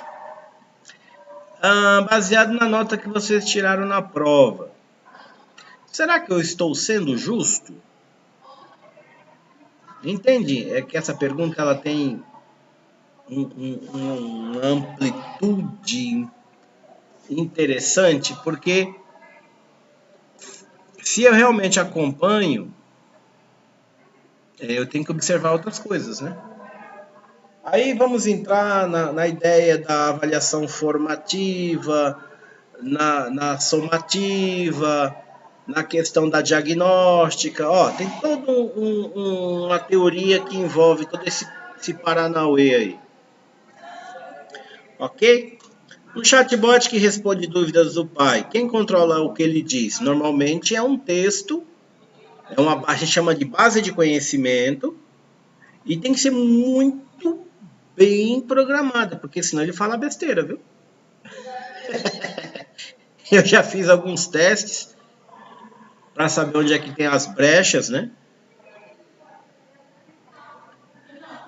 baseado na nota que vocês tiraram na prova. Será que eu estou sendo justo? Entende? É que essa pergunta ela tem uma amplitude interessante, porque se eu realmente acompanho, eu tenho que observar outras coisas, né? Aí vamos entrar na ideia da avaliação formativa, na somativa, na questão da diagnóstica. Ó, tem toda uma teoria que envolve todo esse Paranauê aí. Ok? Um chatbot que responde dúvidas do pai, quem controla o que ele diz? Normalmente é um texto, a gente chama de base de conhecimento, e tem que ser muito bem programada, porque senão ele fala besteira, viu? Eu já fiz alguns testes para saber onde é que tem as brechas, né?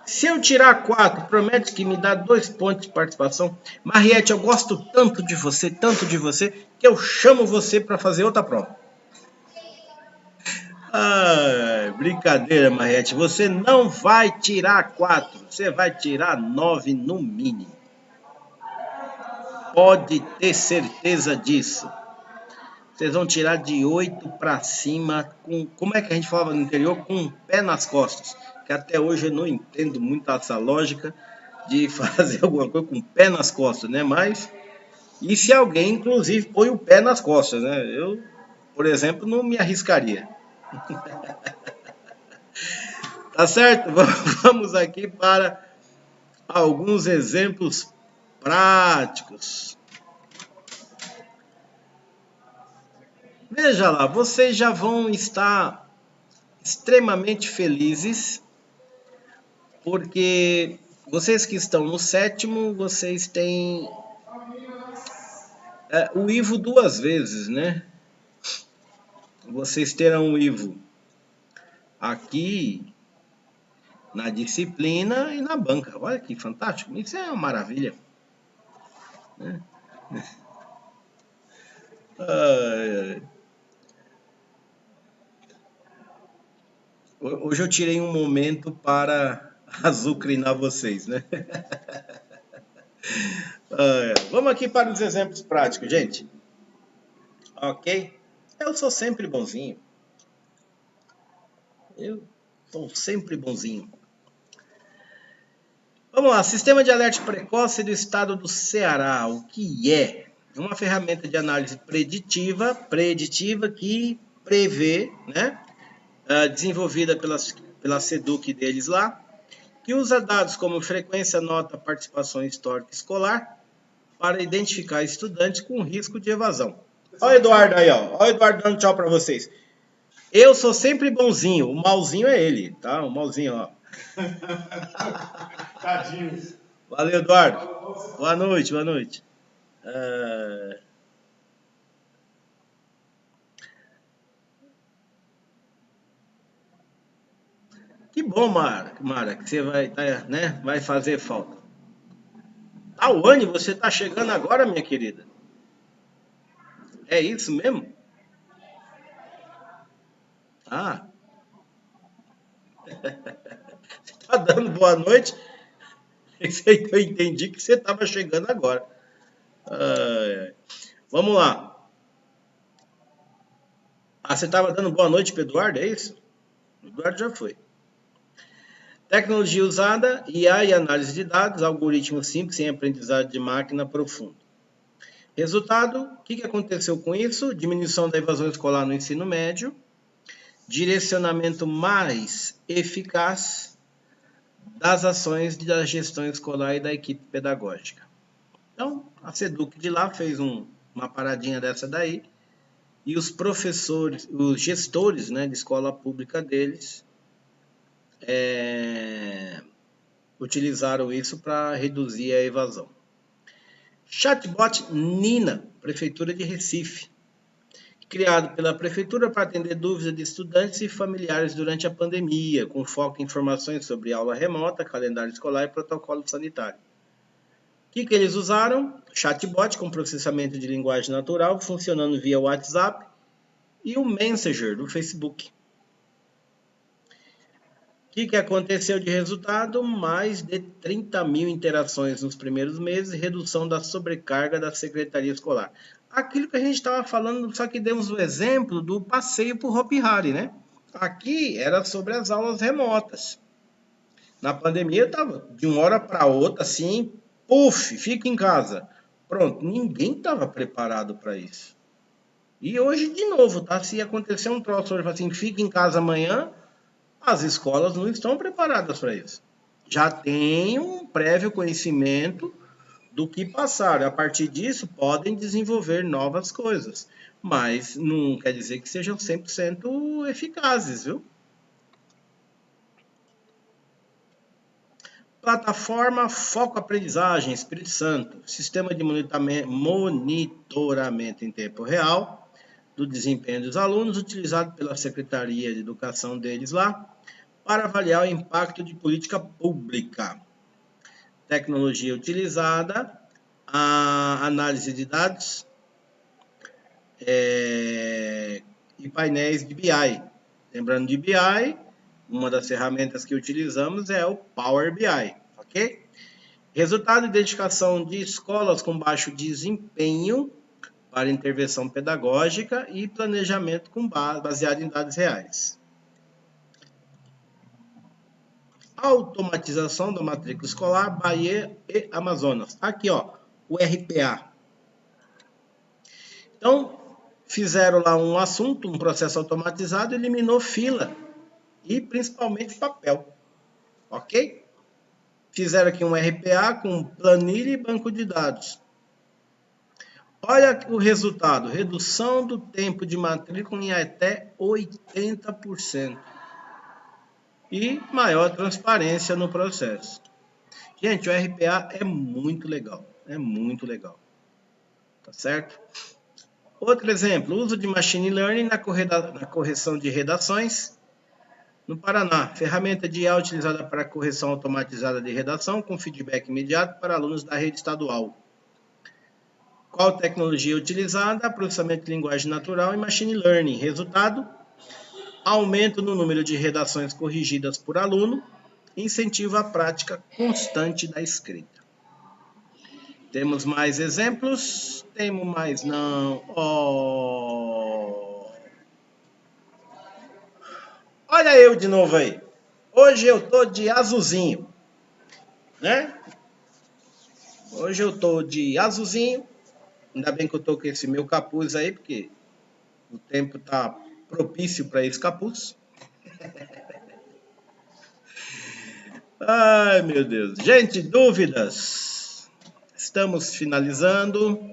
Se eu tirar 4, promete que me dá 2 pontos de participação. Mariette, eu gosto tanto de você, que eu chamo você para fazer outra prova. Brincadeira, Mariette. Você não vai tirar 4, você vai tirar 9 no mínimo. Pode ter certeza disso. Vocês vão tirar de 8 para cima, como é que a gente falava no interior? Com o pé nas costas. Que até hoje eu não entendo muito essa lógica de fazer alguma coisa com o pé nas costas, né? Mas, e se alguém, inclusive, põe o pé nas costas, né? Eu, por exemplo, não me arriscaria. Tá certo? Vamos aqui para alguns exemplos práticos. Veja lá, vocês já vão estar extremamente felizes, porque vocês que estão no 7º, vocês têm o IVO 2 vezes, né? Vocês terão o IVO aqui na disciplina e na banca. Olha que fantástico, isso é uma maravilha, né? Hoje eu tirei um momento para azucrinar vocês, né? Vamos aqui para os exemplos práticos, gente. Ok? Eu sou sempre bonzinho. Eu sou sempre bonzinho. Vamos lá, Sistema de Alerta Precoce do Estado do Ceará. O que é? É uma ferramenta de análise preditiva que prevê, né? Desenvolvida pela SEDUC deles lá, que usa dados como frequência, nota, participação histórica escolar para identificar estudantes com risco de evasão. Olha o Eduardo aí, ó. Olha o Eduardo dando tchau para vocês. Eu sou sempre bonzinho, o malzinho é ele, tá? O malzinho, ó. Tadinho. Valeu, Eduardo. Boa noite, boa noite. Que bom, Mara, que você vai, né, vai fazer falta. Tawane, você está chegando agora, minha querida? É isso mesmo? Ah. Tá dando boa noite? Eu entendi que você estava chegando agora. Vamos lá. Você estava dando boa noite para o Eduardo, é isso? O Eduardo já foi. Tecnologia usada, IA e análise de dados, algoritmo simples sem aprendizado de máquina profundo. Resultado, o que aconteceu com isso? Diminuição da evasão escolar no ensino médio, direcionamento mais eficaz das ações da gestão escolar e da equipe pedagógica. Então, a SEDUC de lá fez uma paradinha dessa daí, e os professores, os gestores, né, de escola pública deles, utilizaram isso para reduzir a evasão. Chatbot Nina, Prefeitura de Recife, criado pela Prefeitura para atender dúvidas de estudantes e familiares durante a pandemia, com foco em informações sobre aula remota, calendário escolar e protocolo sanitário. O que eles usaram? Chatbot com processamento de linguagem natural, funcionando via WhatsApp e o Messenger do Facebook. O que aconteceu de resultado? Mais de 30 mil interações nos primeiros meses, redução da sobrecarga da secretaria escolar. Aquilo que a gente estava falando, só que demos o exemplo do passeio por Hopi Hari, né? Aqui era sobre as aulas remotas. Na pandemia estava de uma hora para outra, assim, puf, fica em casa. Pronto, ninguém estava preparado para isso. E hoje, de novo, tá? Se acontecer um troço hoje, assim, fica em casa amanhã, as escolas não estão preparadas para isso. Já tem um prévio conhecimento do que passaram. A partir disso, podem desenvolver novas coisas. Mas não quer dizer que sejam 100% eficazes, viu? Plataforma Foco Aprendizagem, Espírito Santo. Sistema de monitoramento em tempo real do desempenho dos alunos, utilizado pela Secretaria de Educação deles lá, para avaliar o impacto de política pública. Tecnologia utilizada, a análise de dados e painéis de BI. Lembrando de BI, uma das ferramentas que utilizamos é o Power BI, ok? Resultado: identificação de escolas com baixo desempenho para intervenção pedagógica e planejamento baseado em dados reais. Automatização da matrícula escolar, Bahia e Amazonas. Aqui, ó, o RPA. Então, fizeram lá um assunto, um processo automatizado, eliminou fila e principalmente papel, ok? Fizeram aqui um RPA com planilha e banco de dados. Olha o resultado, redução do tempo de matrícula em até 80%. E maior transparência no processo. Gente, o RPA é muito legal, tá certo? Outro exemplo, uso de Machine Learning na correção de redações. No Paraná, ferramenta de IA utilizada para correção automatizada de redação com feedback imediato para alunos da rede estadual. Qual tecnologia utilizada? Processamento de linguagem natural e Machine Learning. Resultado: aumento no número de redações corrigidas por aluno, incentiva a prática constante da escrita. Temos mais exemplos? Temos mais não. Oh. Olha eu de novo aí. Hoje eu tô de azulzinho, né? Hoje eu tô de azulzinho. Ainda bem que eu tô com esse meu capuz aí, porque o tempo tá propício para esse capuz. Ai, meu Deus. Gente, dúvidas? Estamos finalizando,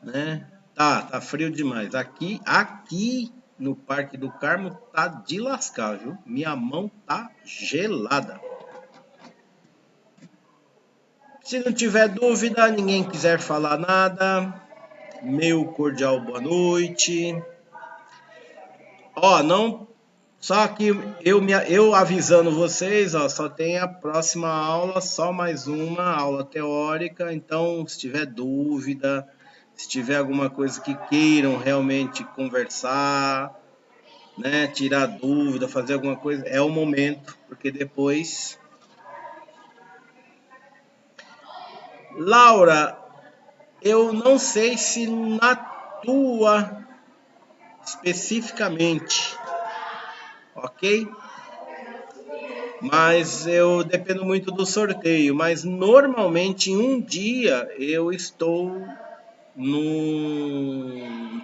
né? Tá frio demais. Aqui no Parque do Carmo tá de lascar, viu? Minha mão tá gelada. Se não tiver dúvida, ninguém quiser falar nada, meu cordial boa noite. Ó, não, só que eu avisando vocês, ó, só tem a próxima aula, só mais uma aula teórica. Então, se tiver dúvida, se tiver alguma coisa que queiram realmente conversar, né, tirar dúvida, fazer alguma coisa, é o momento, porque depois... Laura, eu não sei se na tua especificamente, ok? Mas eu dependo muito do sorteio, mas normalmente em um dia eu estou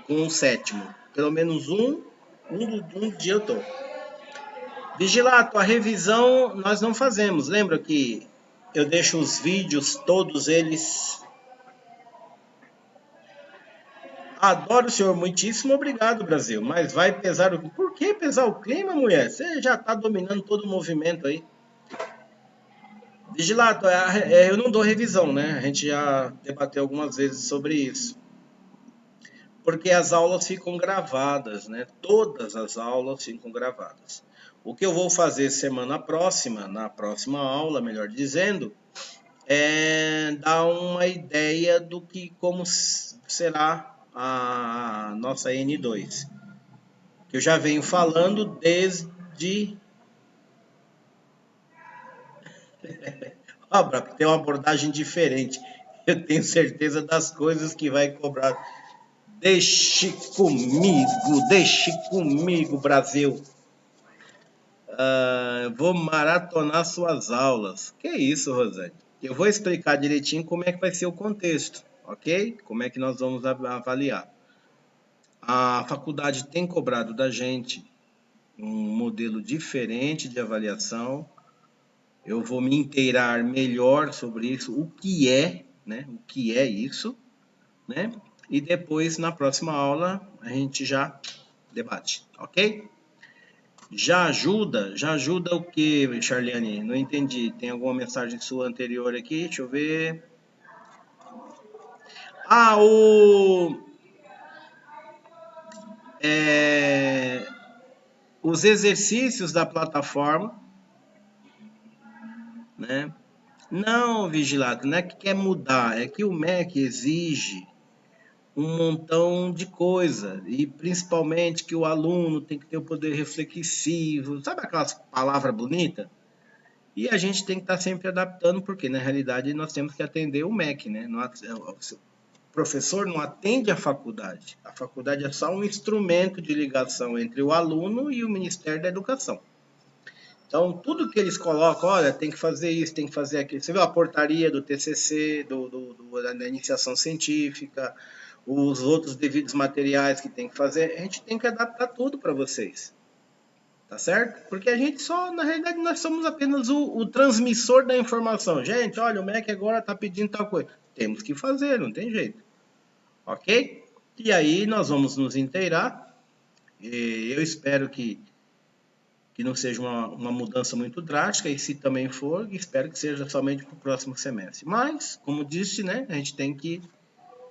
com o sétimo. Pelo menos um dia eu estou. Vigilato, a revisão nós não fazemos. Lembra que eu deixo os vídeos, todos eles... Adoro o senhor, muitíssimo obrigado, Brasil. Mas vai pesar o... Por que pesar o clima, mulher? Você já está dominando todo o movimento aí. Vigilato, eu não dou revisão, né? A gente já debateu algumas vezes sobre isso. Porque as aulas ficam gravadas, né? Todas as aulas ficam gravadas. O que eu vou fazer semana próxima, na próxima aula, melhor dizendo, é dar uma ideia do que como será a nossa N2, que eu já venho falando desde... Ó, Brock, tem uma abordagem diferente. Eu tenho certeza das coisas que vai cobrar. Deixe comigo, Brasil. Vou maratonar suas aulas. Que isso, Rosane? Eu vou explicar direitinho como é que vai ser o contexto, ok? Como é que nós vamos avaliar. A faculdade tem cobrado da gente um modelo diferente de avaliação. Eu vou me inteirar melhor sobre isso, o que é, né? O que é isso, né? E depois, na próxima aula, a gente já debate, ok? Já ajuda o que, Charliane? Não entendi. Tem alguma mensagem sua anterior aqui? Deixa eu ver. Ah, os exercícios da plataforma, né? Não, vigilado, não é que quer mudar, é que o MEC exige um montão de coisa, e principalmente que o aluno tem que ter o poder reflexivo, sabe aquelas palavras bonitas? E a gente tem que estar sempre adaptando, porque na realidade nós temos que atender o MEC, né? O professor não atende a faculdade é só um instrumento de ligação entre o aluno e o Ministério da Educação. Então, tudo que eles colocam, olha, tem que fazer isso, tem que fazer aquilo. Você viu a portaria do TCC, da iniciação científica, os outros devidos materiais que tem que fazer, a gente tem que adaptar tudo para vocês. Tá certo? Porque a gente só, na realidade, nós somos apenas o transmissor da informação. Gente, olha, o MEC agora está pedindo tal coisa. Temos que fazer, não tem jeito. Ok? E aí nós vamos nos inteirar. E eu espero que não seja uma mudança muito drástica, e se também for, espero que seja somente para o próximo semestre. Mas, como disse, né, a gente tem que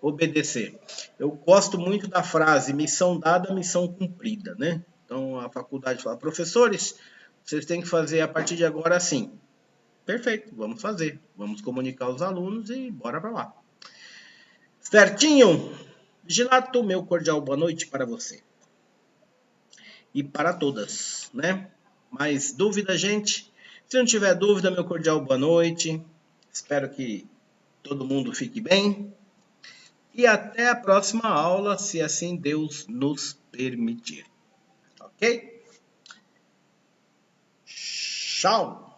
obedecer. Eu gosto muito da frase missão dada, missão cumprida, né? Então a faculdade fala, professores, vocês têm que fazer a partir de agora assim. Perfeito, vamos fazer. Vamos comunicar aos alunos e bora para lá. Certinho? Gilato, meu cordial boa noite para você. E para todas, né? Mais dúvida, gente? Se não tiver dúvida, meu cordial boa noite. Espero que todo mundo fique bem. E até a próxima aula, se assim Deus nos permitir. Ok? Tchau!